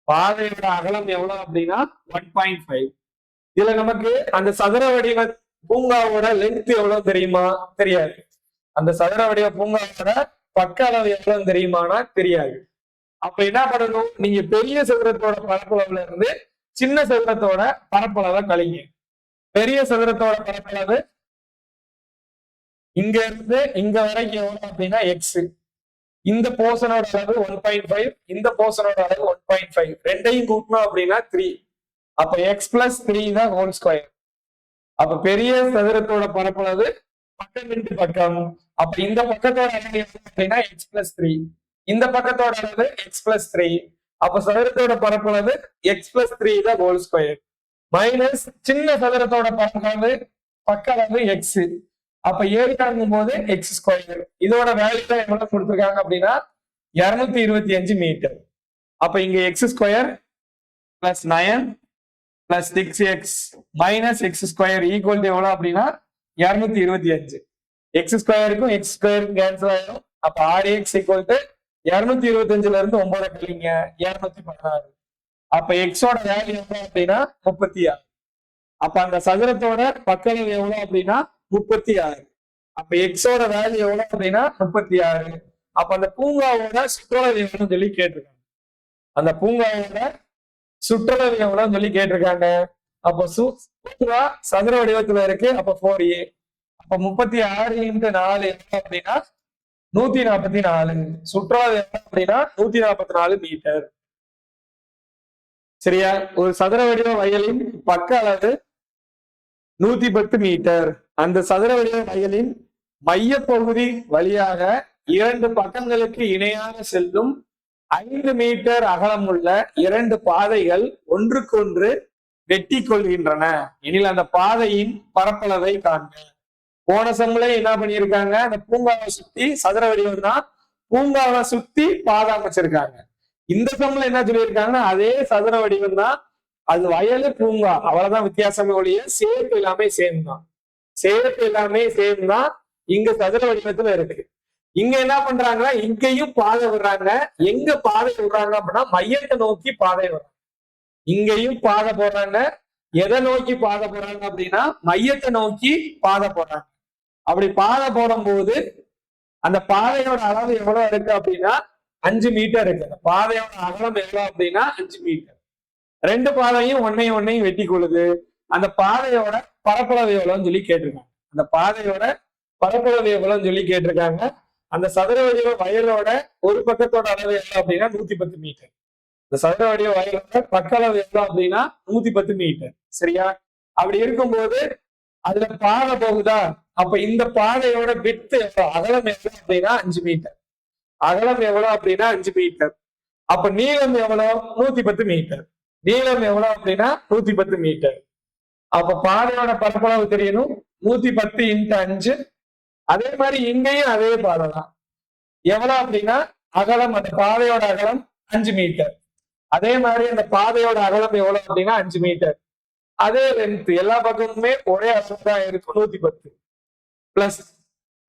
பாதையோட அகலம் எவ்வளவு அப்படின்னா 1.5. இதுல நமக்கு அந்த சதுர வடிவ பூங்காவோட லென்த் எவ்வளவு தெரியுமா? தெரியாது. அந்த சதுர வடிவ பூங்காவோட பக்க அளவு எவ்வளவு தெரியுமானா தெரியாது. அப்ப என்ன பண்ணணும்? நீங்க பெரிய சதுரத்தோட பரப்பளவுல இருந்து சின்ன சதுரத்தோட பரப்பளவை கழிங்க. பெரிய சதுரத்தோட பரப்பளவு இங்க இருந்து இங்க வரைக்கும் எவ்வளவு அப்படின்னா x. இந்த போர்ஷனோட அளவு 1.5, இந்த போர்ஷனோட அளவு 1.5. ரெண்டையும் கூட்டணும் அப்படின்னா 3. அப்ப x + 3 தான் ஹோல் ஸ்கொயர். அப்ப பெரிய சதுரத்தோட பரப்பளவு பக்கம் இன்டு பக்கம். அப்ப இந்த பக்கத்தோட அளவு அப்படின்னா x + 3, இந்த பக்கத்தோட அளவு x + 3. அப்ப சதுரத்தோட பரப்பளவு x + 3 தான் ஹோல் ஸ்கொயர் மைனஸ் சின்ன சதுரத்தோட பரப்பளவு பக்க அளவு x. அப்ப ஏரியாங்கும் போது x². இதோட வேல்யூ தான் எவ்வளவு கொடுத்துருக்காங்க அப்படின்னா 225 மீட்டர். அப்ப இங்க x² + 9 + 6x - x² ஈக்குவல் எவ்வளவு அப்படின்னா 225. x²க்கும் x² கேன்சல் ஆயிடும். அப்ப 6x = 225ல இருந்து 9 கழிங்க 216. அப்ப x ஓட வேல்யூ எவ்வளவு அப்படின்னா 36. அப்ப அந்த சதுரத்தோட பக்களவு எவ்வளவு அப்படின்னா 36. அப்ப x ஓட வேல்யூ எவ்வளவு அப்படின்னா 36. அப்ப அந்த பூங்காவோட சுற்றளவு எவ்வளவுன்னு சொல்லி கேட்டிருக்காங்க. அந்த பூங்காவோட சுற்றளவு எவ்வளவுன்னு சொல்லி கேட்டிருக்காங்க. அப்ப பூங்கா சதுர வடிவத்துல இருக்கு. அப்ப 4a. அப்ப 36 × 4 எவ்வளவு அப்படின்னா 144. சுற்றளவு எவ்வளவு அப்படின்னா 144 மீட்டர். சரியா, ஒரு சதுர வடிவ வயலின் பக்க அளவு 110 மீட்டர். அந்த சதுர வடிவ வயலின் மைய பகுதி வழியாக 2 பக்கங்களுக்கு இணையாக செல்லும் 5 மீட்டர் அகலமுள்ள 2 பாதைகள் ஒன்றுக்கொன்று வெட்டி கொள்கின்றன எனில் அந்த பாதையின் பரப்பளவை காண்க. போன சம்ல என்ன பண்ணியிருக்காங்க? அந்த பூங்காவை சுத்தி சதுர வடிவம் தான், பூங்காவை சுத்தி பாதை அமைச்சிருக்காங்க. இந்த சம்ல என்ன சொல்லியிருக்காங்கன்னா அதே சதுர வடிவம் தான், அது வயலு பூங்கா அவ்வளவுதான் வித்தியாசமே ஒழிய சேப் எல்லாமே சேம் தான். சேப் எல்லாமே சேம் தான். இங்க சதுர வடிவத்துல இருக்கு. இங்க என்ன பண்றாங்கன்னா இங்கேயும் பாதை விடுறாங்க. எங்க பாதை விடுறாங்க அப்படின்னா மையத்தை நோக்கி பாதை விடுறாங்க. இங்கேயும் பாதை போடுறாங்க. எதை நோக்கி பாதை போடுறாங்க அப்படின்னா மையத்தை நோக்கி பாதை போடுறாங்க. அப்படி பாதை போடும்போது அந்த பாதையோட அளவு எவ்வளவு இருக்கு அப்படின்னா 5 மீட்டர் இருக்கு. அந்த பாதையோட அகலம் எவ்வளவு அப்படின்னா 5 மீட்டர். ரெண்டு பாதையும் ஒன்னையும் வெட்டி கொள்ளுது. அந்த பாதையோட பரப்பளவு எவ்வளவுன்னு சொல்லி கேட்டிருக்காங்க. அந்த பாதையோட பரப்பளவு எவ்வளவுன்னு சொல்லி கேட்டிருக்காங்க. அந்த சதுர வடிவ வயலோட ஒரு பக்கத்தோட அளவு எவ்வளவு அப்படின்னா 110 மீட்டர். இந்த சதுர வடிவ வயலோட பக்க அளவு எவ்வளவு அப்படின்னா 110 மீட்டர். சரியா? அப்படி இருக்கும்போது அதுல பாதை போகுதா, அப்ப இந்த பாதையோட விட்த் எவ்வளவு, அகலம் எவ்வளவு அப்படின்னா 5 மீட்டர். அகலம் எவ்வளவு அப்படின்னா 5 மீட்டர். அப்ப நீளம் எவ்வளவு 110 மீட்டர். நீளம் எவ்வளவு அப்படின்னா 110 மீட்டர். அப்ப பாதையோட பரப்பளவு தெரியணும் 110 × 5. அதே மாதிரி இங்கேயும் அதே பாதை தான். எவ்வளவு அப்படின்னா அகலம், அந்த பாதையோட அகலம் 5 மீட்டர். அதே மாதிரி அந்த பாதையோட அகலம் எவ்வளவு அப்படின்னா 5 மீட்டர். அதே லென்த் எல்லா பக்கமுமே ஒரே அளவு தான் இருக்கும் 110 பிளஸ்.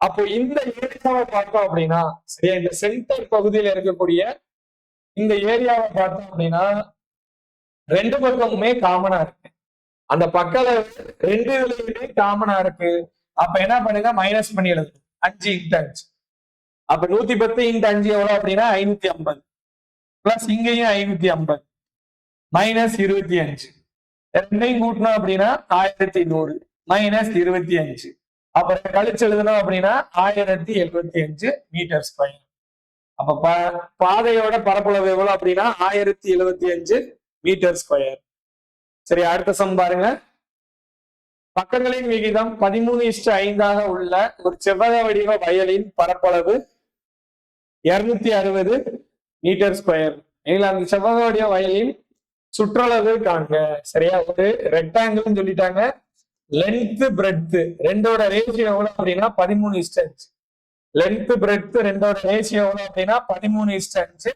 அப்போ இந்த ஏரியாவை பார்த்தோம் அப்படின்னா சரியா, இந்த சென்டர் பகுதியில இருக்கக்கூடிய இந்த ஏரியாவை பார்த்தோம் அப்படின்னா ரெண்டு பக்கமுமே காமனா இருக்கு. அந்த பக்கல ரெண்டு இதுலயுமே காமனா இருக்கு. அப்ப என்ன பண்ணுங்க, மைனஸ் பண்ணி எழுதுங்க. 5 × 5. அப்ப 110 × 5 எவ்வளவு அப்படின்னா 550 பிளஸ் இங்கேயும் 550 மைனஸ் 25. ரெண்டையும் கூட்டணும் அப்படின்னா 1100 மைனஸ் 25. அப்புறம் கழிச்சு எழுதணும் அப்படின்னா 1075 மீட்டர் ஸ்கொயர். அப்ப பாதையோட பரப்பளவு எவ்வளவு அப்படின்னா 1075 மீட்டர் ஸ்கொயர். சரி, அடுத்த சம் பாருங்க. பக்கங்களின் விகிதம் 13:5 உள்ள ஒரு செவ்வக வடிவ வயலின் பரப்பளவு 260 மீட்டர் ஸ்கொயர். அந்த செவ்வக வடிவ வயலின் சுற்றளவு காண்க. சரியா, ஒரு ரெக்டாங்கிள் சொல்லிட்டாங்க. லென்த் பிரெட்த் ரெண்டோட ரேஷியோ எவ்வளவு அப்படின்னா 13:5. லென்த் பிரெட்த் ரெண்டோட ரேஷியோ எவ்வளவு அப்படின்னா 13:5.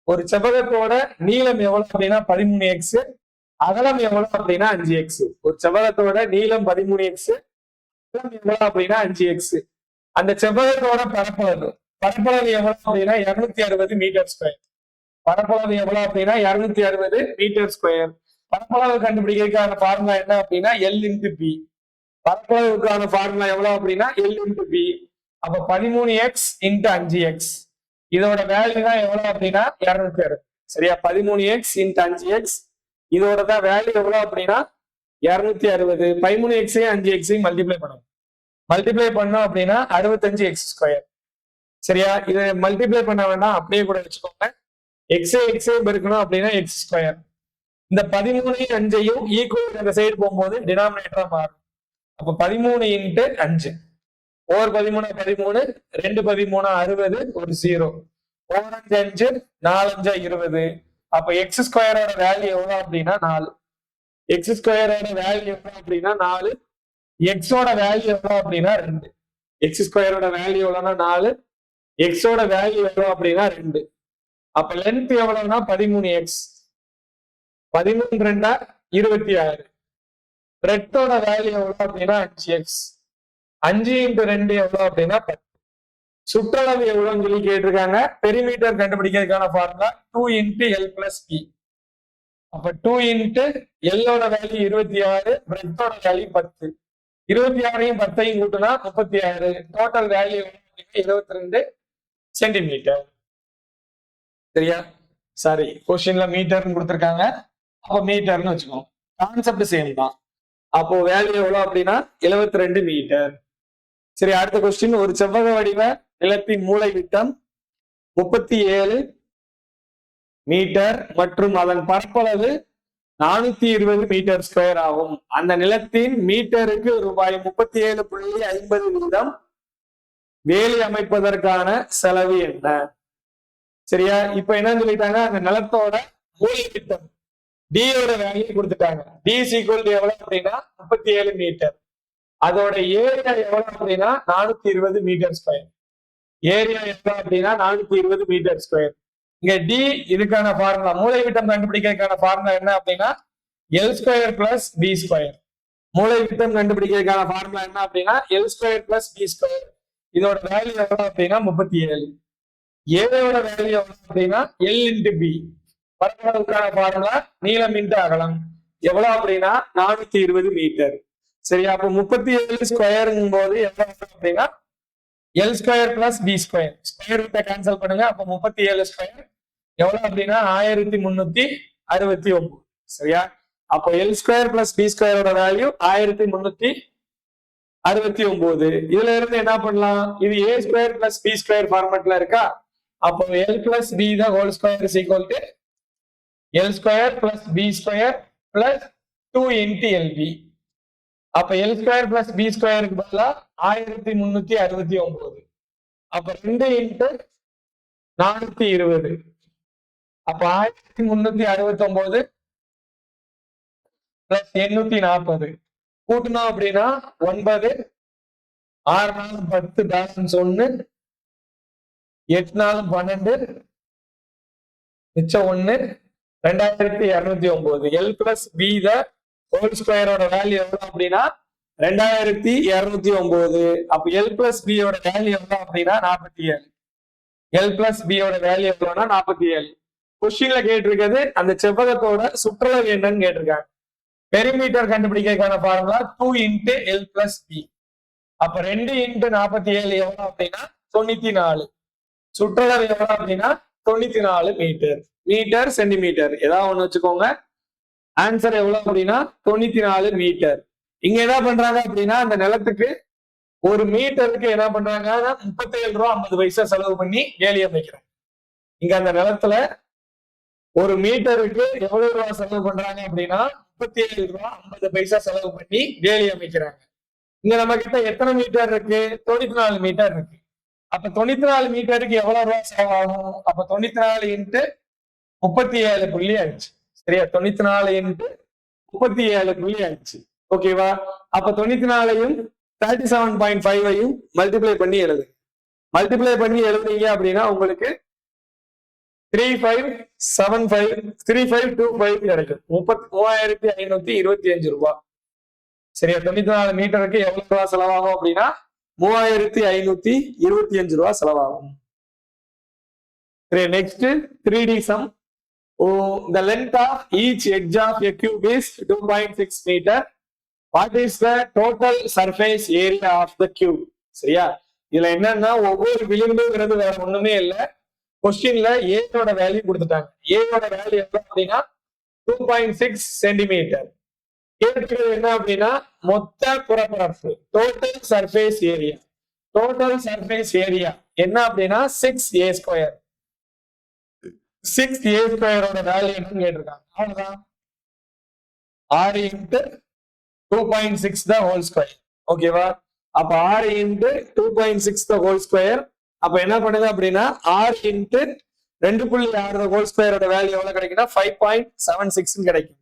ஒரு செவ்வகத்தோட நீளம் எவ்வளவு அப்படின்னா 13x, அகலம் எவ்வளவு அப்படின்னா 5x. ஒரு செவ்வகத்தோட நீளம் 13x, அகலம் எவ்வளவு அப்படின்னா 5x. அந்த செவ்வகத்தோட பரப்பளவு எவ்வளவு அப்படின்னா 260 மீட்டர் ஸ்கொயர். பரப்பளவு எவ்வளவு அப்படின்னா 260 மீட்டர் ஸ்கொயர். பரப்பளவு கண்டுபிடிக்கிறதுக்கான ஃபார்முலா என்ன அப்படின்னா L × P. பரப்பளவுக்கான ஃபார்முலா எவ்வளவு அப்படின்னா L × P. அப்ப 13x × 5x இதோட வேல்யூ தான் எவ்வளவு அப்படின்னா 260. சரியா, 13x × 5x இதோட தான் வேல்யூ எவ்வளவு அப்படின்னா 260. 13x-ஐயும் 5x-ஐயும் மல்டிப்ளை பண்ணணும். மல்டிப்ளை பண்ணோம் அப்படின்னா 65x². சரியா, இதை மல்டிப்ளை பண்ண வேண்டாம், அப்படியே கூட வச்சுக்கோங்க. எக்ஸையும் பெருக்கணும் அப்படின்னா x². இந்த 13 5-ஐயும் ஈக்குவல் அந்த சைடு போகும்போது டினாமினேட்டரா மாறும். அப்ப 13 × 5 ஓவர் 13 13, 2 13 60, ஒரு 0. ஓவர் 5 5, 4 5 20. அப்ப x² வேல்யூ எவ்வளவு அப்படின்னா 4. x² வேல்யூ எவ்வளவு அப்படின்னா 4. x-ஓட வேல்யூ எவ்வளவு அப்படின்னா 2. x² value எவ்வளவுனா 4. x-ஓட வேல்யூ எவ்வளவு அப்படின்னா 2. அப்ப லென்த் எவ்வளவுனா 13x. 13 × 26. பிரெட்டோட வேல்யூ எவ்வளவு அப்படின்னா 5x. 5 × 2 எவ்வளவு அப்படின்னா 10. சுற்றளவு எவ்வளவுன்னு சொல்லி கேட்டிருக்காங்க. பெரிமீட்டர் கண்டுபிடிக்கிறதுக்கான ஃபார்முலா 2 × L + P. அப்ப 2 × L ஓட வேல்யூ 26, பிரெட்டோட வேல்யூ 10. 26-ஐயும் 10-ஐயும் கூட்டினா 36. Total value 72 centimetre. சரியா, சாரி, கொஸ்டின்ல மீட்டர்னு கொடுத்திருக்காங்க. அப்ப மீட்டர்னு வச்சுக்கோங்க. கான்செப்ட் சேம் தான். அப்போ வேல்யூ எவ்வளவு அப்படின்னா 72 மீட்டர். சரி, அடுத்த கொஸ்டின். ஒரு செவ்வக வடிவ நிலத்தின் மூலை விட்டம் 37 மீட்டர் மற்றும் அதன் பரப்பளவு 420 மீட்டர் ஸ்கொயர் ஆகும். அந்த நிலத்தின் மீட்டருக்கு ரூபாய் 37.50 வீதம் வேலி அமைப்பதற்கான செலவு என்ன? சரியா, இப்ப என்ன சொல்லிட்டாங்க, அந்த நிலத்தோட மூலை விட்டம் D யோட வேல்யூ கொடுத்துட்டாங்க. D = எவ்வளவு அப்படின்னா 37 மீட்டர். அதோட ஏரியா எவ்வளவு அப்படின்னா 420 மீட்டர் ஸ்கொயர். ஏரியா எவ்வளவு அப்படின்னா 420 மீட்டர் ஸ்கொயர். இங்க D இதுக்கான ஃபார்முலா, மூலை விட்டம் கண்டுபிடிக்கிறதுக்கான ஃபார்முலா என்ன அப்படின்னா L square plus B square. மூளை விட்டம் கண்டுபிடிக்கிறதுக்கான ஃபார்முலா என்ன அப்படின்னா L square plus B square. இதோட வேல்யூ எவ்வளவு அப்படின்னா 37. ஏவோட வேல்யூ எவ்வளவு அப்படின்னா எல் இன்டு பி. பரப்பளவுக்கான ஃபார்முலா நீளம் இன்டு அகலம் எவ்வளவு அப்படின்னா 420 மீட்டர். சரியா? அப்போ 37 ஸ்கொயருங்கும் போது எவ்வளவு அப்படின்னா L square plus B square. Square ரூட்டை கேன்சல் பண்ணுங்க. அப்போ 37 ஸ்கொயர் எவ்வளவு அப்படின்னா 1369. சரியா? அப்போ எல் ஸ்கொயர் பிளஸ் பி ஸ்கொயரோட வேல்யூ 1369. இதுல இருந்து என்ன பண்ணலாம்? இது A square plus B square ஃபார்மேட்ல இருக்கா? அப்போ L plus B the whole square is equal to L square plus B square plus 2 into LB. அப்ப எல் ஸ்கொயர் பிளஸ் பி ஸ்கொயருக்கு பதிலா 1369. அப்ப 2 இன்டு 420. அப்ப 1369 பிளஸ் 840 கூட்டணும் அப்படின்னா 9, 6 4 10 பேலன்ஸ் 1, 8 4 12 மிச்சம் 1, 2209. L plus B the whole ஸ்கொயரோட வேல்யூ எவ்வளவு அப்படின்னா 2209. அப்ப எல் பிளஸ் பி யோட வேல்யூ எவ்வளவு அப்படின்னா 47. எல் பிளஸ் பி யோட வேல்யூ எவ்வளவுனா 47. கொஸ்டின்ல கேட்டிருக்கிறது அந்த செவ்வகத்தோட சுற்றளவு என்னன்னு கேட்டிருக்காங்க. பெரிமீட்டர் கண்டுபிடிக்கிறதுக்கான formula 2 into L plus B. அப்ப 2 இன்டு 47 எவ்வளவு அப்படின்னா 94. சுற்றளவு எவ்வளவு அப்படின்னா 94 மீட்டர். மீட்டர் சென்டிமீட்டர் ஏதாவது ஒண்ணு வச்சுக்கோங்க. ஆன்சர் எவ்வளவு அப்படின்னா 94 மீட்டர். இங்க என்ன பண்றாங்க அப்படின்னா அந்த நிலத்துக்கு ஒரு மீட்டருக்கு என்ன பண்றாங்க 37 ரூபா 50 பைசா செலவு பண்ணி வேலி அமைக்கிறாங்க. இங்க அந்த நிலத்துல ஒரு மீட்டருக்கு எவ்வளவு ரூபா செலவு பண்றாங்க அப்படின்னா 37 ரூபா 50 பைசா செலவு பண்ணி வேலி அமைக்கிறாங்க. இங்க நம்ம கிட்ட எத்தனை மீட்டர் இருக்கு? 94 மீட்டர் இருக்கு. அப்ப 94 மீட்டருக்கு எவ்வளவு ரூபா செலவாகும்? அப்ப 94 இன்ட்டு 37.5. சரியா? 94 இன்ட்டு 37.5. ஓகேவா? அப்ப 94ஐயும் 37.5ஐயும் மல்டிப்ளை பண்ணி எழுது. மல்டிப்ளை பண்ணி எழுதுனீங்க அப்படின்னா உங்களுக்கு 3525 கிடைக்கும். 3525 ரூபாய். சரியா? 94 மீட்டருக்கு எவ்வளவு ரூபா செலவாகும் அப்படின்னா 3525 ரூபாய் செலவாகும். சரி, next 3D sum. The length of each edge of a cube is 2.6 meter. What is the total surface area of the cube? சரியா? இதுல என்னன்னா ஒவ்வொரு விளிம்புங்கிறது வேற ஒண்ணுமே இல்லை. கொஸ்டின்ல ஏயோட வேல்யூ கொடுத்துட்டாங்க. ஏயோட வேல்யூ எவ்வளவு அப்படின்னா 2.6 சென்டிமீட்டர். கேட்கிறது என்ன அப்படின்னா மொத்த புறப்பரப்பு total surface area. Total surface area என்ன அப்படின்னா 6a ஸ்கொயர். 6a ஸ்கொயரோட வேல்யூ என்னன்னு கேட்டிருக்காங்க. அவ்வளவுதான். 6 இன்ட்டு 2.6 த ஹோல் ஸ்கொயர். ஓகேவா? அப்ப 6 இன்ட்டு 2.6 த ஹோல் ஸ்கொயர். அப்ப என்ன பண்ணுது அப்படின்னா 6 இன்ட்டு 2.6 ஹோல் ஸ்கொயரோட வேல்யூ எவ்வளவு கிடைக்குன்னா 5.76 கிடைக்கும்.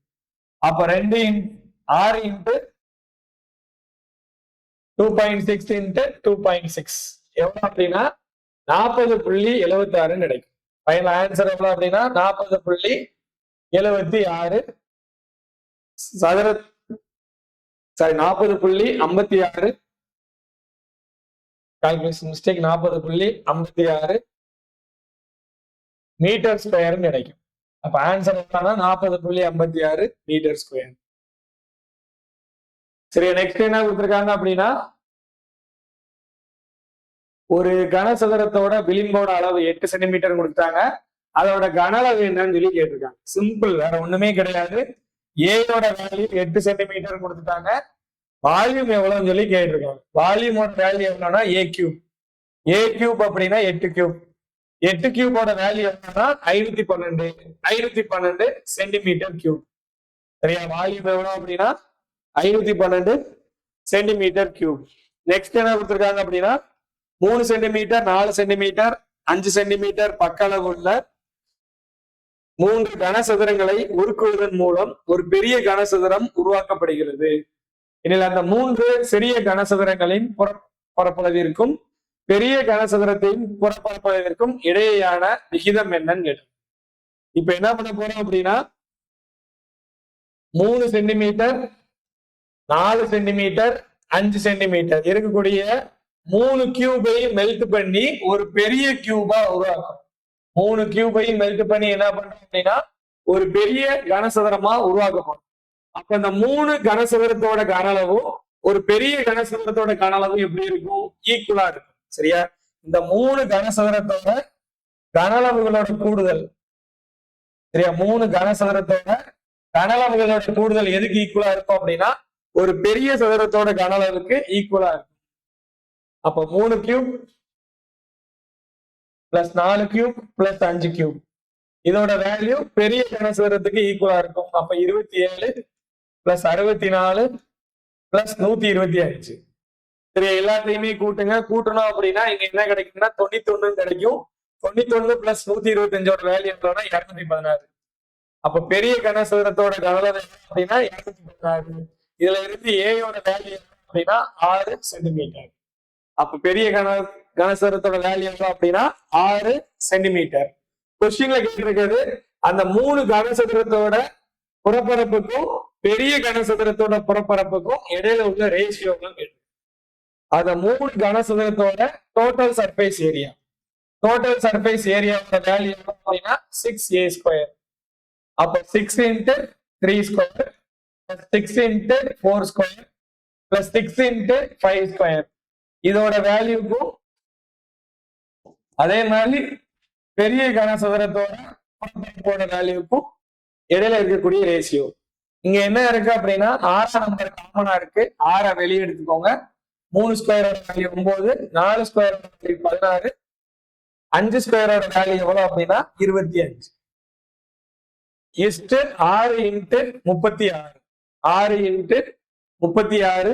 அப்ப 6 இன்ட்டு 2.6 இன்ட்டு 2.6 எவ்வளவு அப்படின்னா 40.76 கிடைக்கும். ஃபைனல் ஆன்சர் எவ்வளவு அப்படின்னா 40.76 சதுர 40.56 கால்குலேஷன் மிஸ்டேக் 40.56 மீட்டர் ஸ்கொயர் கிடைக்கும். அப்ப ஆன்சர் என்னன்னா 40.56 மீட்டர் ஸ்கொயர். சரி, நெக்ஸ்ட் என்ன கொடுத்திருக்காங்க அப்படின்னா ஒரு கனசதுரத்தோட விளிம்போட அளவு 8 சென்டிமீட்டர் கொடுத்தாங்க. அதோட கன அளவு என்னன்னு சொல்லி கேட்டிருக்காங்க. சிம்பிள், வேற ஒண்ணுமே கிடையாது. ஏயோட வேல்யூ 8 சென்டிமீட்டர் கொடுத்துட்டாங்க. வால்யூம் எவ்வளவுன்னு சொல்லி கேட்டிருக்காங்க. வால்யூமோட வேல்யூ எவ்வளவுனா ஏ கியூப். ஏ கியூப் அப்படின்னா 8 கியூப். 8 கியூபோட வேல்யூ எவ்வளவுனா 512 சென்டிமீட்டர் கியூப். சரியா? வால்யூம் எவ்வளவு அப்படின்னா 512 சென்டிமீட்டர் கியூப். நெக்ஸ்ட் என்ன கொடுத்திருக்காங்க அப்படின்னா 3 சென்டிமீட்டர் 4 சென்டிமீட்டர் 5 சென்டிமீட்டர் பக்க அளவு உள்ள 3 கனசதுரங்களை உருக்குவதன் மூலம் ஒரு பெரிய கனசதுரம் உருவாக்கப்படுகிறது. எனில் அந்த 3 சிறிய கனசதுரங்களின் புறப்பரப்பளவிற்கும் பெரிய கனசதுரத்தின் புறப்பரப்பளவிற்கும் இடையேயான விகிதம் என்னன்னு கேட்டு இப்ப என்ன பண்ண போறோம் அப்படின்னா 3 சென்டிமீட்டர் 4 சென்டிமீட்டர் 5 சென்டிமீட்டர் இருக்கக்கூடிய 3 கியூபை மெல்ட் பண்ணி ஒரு பெரிய கியூபா உருவாக்கும். 3 கியூபை மெல்ட் பண்ணி என்ன பண்றோம் அப்படின்னா ஒரு பெரிய கனசதுரமா உருவாக்கப்படும். அப்ப இந்த 3 கனசதுரத்தோட கன அளவும் ஒரு பெரிய கனசதுரத்தோட கன அளவும் எப்படி இருக்கும்? ஈக்குவலா இருக்கும். சரியா? இந்த 3 கனசதுரத்தோட கன அளவுகளோட கூடுதல், சரியா? 3 கனசதுரத்தோட கன அளவுகளோட கூடுதல் எதுக்கு ஈக்குவலா இருக்கும் அப்படின்னா ஒரு பெரிய சதுரத்தோட கன அளவுக்கு ஈக்குவலா இருக்கும். அப்ப 3 cube plus 4 cube plus 5 cube இதோட வேல்யூ பெரிய கனசதுரத்துக்கு ஈக்குவலா இருக்கும். அப்ப 27 பிளஸ் 64 பிளஸ் 125. சரி, எல்லாத்தையுமே கூட்டுங்க. கூட்டணும் அப்படின்னா இங்க என்ன கிடைக்கும்னா 91 கிடைக்கும். 91 பிளஸ் 125ஓட வேல்யூ எவ்வளவுனா 216. அப்ப பெரிய கனசதுரத்தோட கன அளவு அப்படின்னா 216. இதுல இருந்து ஏயோட வேல்யூ அப்படின்னா 6 சென்டிமீட்டர். அப்ப பெரிய கனசதுரத்தோட வேல்யூ அப்படின்னா 6 சென்டிமீட்டர். கொஸ்டின்ல கேட்டிருக்கிறது அந்த 3 கனசதுரத்தோட புறப்பரப்புக்கும் பெரிய கனசதுரத்தோட புறப்பரப்புக்கும் இடையில உள்ள ரேஷியோவும் கேட்டு. அந்த 3 கனசதுரத்தோட total surface area, total surface ஏரியாவோட வேல்யூ அப்படின்னா 6a². அப்ப 6 × 3² + 6 × 4² + 6 × 5². இதோட வேல்யூக்கும் அதே மாதிரி பெரிய கனசதுரத்தோட வேல்யூக்கும் இடையில இருக்கக்கூடிய ரேஷியோ. இங்க என்ன இருக்கு அப்படின்னா 6 நம்பர் காமனா இருக்கு. 6 வெளியே எடுத்துக்கோங்க. 3 ஸ்கொயரோட வேல்யூ 9, 4 ஸ்கொயரோட வேல்யூ 16, 5 ஸ்கொயரோட வேல்யூ எவ்வளவு அப்படின்னா 25. 6 × 36. 6 × 36.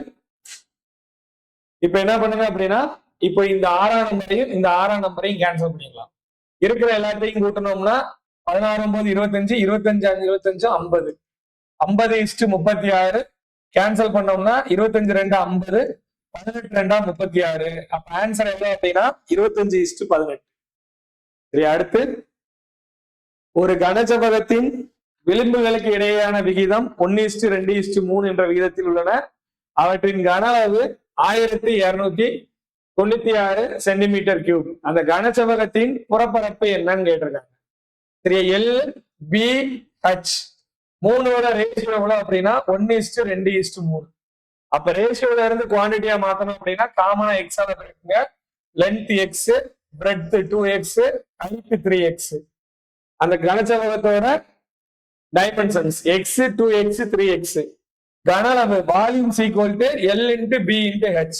இப்ப என்ன பண்ணுங்க அப்படின்னா இப்போ இந்த 6ஆம் நம்பரையும் இந்த 6ஆம் நம்பரையும் கேன்சல் பண்ணிடலாம். இருக்கிற எல்லாத்தையும் கூட்டணும்னா 16 9 25, 25 5 25 50. 50:36 கேன்சல் பண்ணோம்னா 25 2 50, 18 2 36. அப்ப ஆன்சர் எவ்வளவு அப்படின்னா 25:18. சரி, அடுத்து ஒரு கனசதுரத்தின் விளிம்புகளுக்கு இடையேயான விகிதம் 1:2:3 என்ற விகிதத்தில் உள்ளன. அவற்றின் கன அளவு 1296 சென்டிமீட்டர் கியூப். அந்த கனசதுரத்தின் புறப்பரப்பு என்னன்னு கேட்டிருக்காங்க. சரியா? LBH 3ஓட ரேஷியோ எவ்வளவு அப்படின்னா 1:2:3. அப்ப ரேஷியோல இருந்து குவான்டிட்டியா மாத்தணும் அப்படின்னா காமனா எக்ஸால இருக்குங்க. Length x, breadth 2x, height 3x. அந்த கனசதுரத்தோட டைமென்ஷன்ஸ் x 2x 3x. கன அளவு volume equal to L × B × H.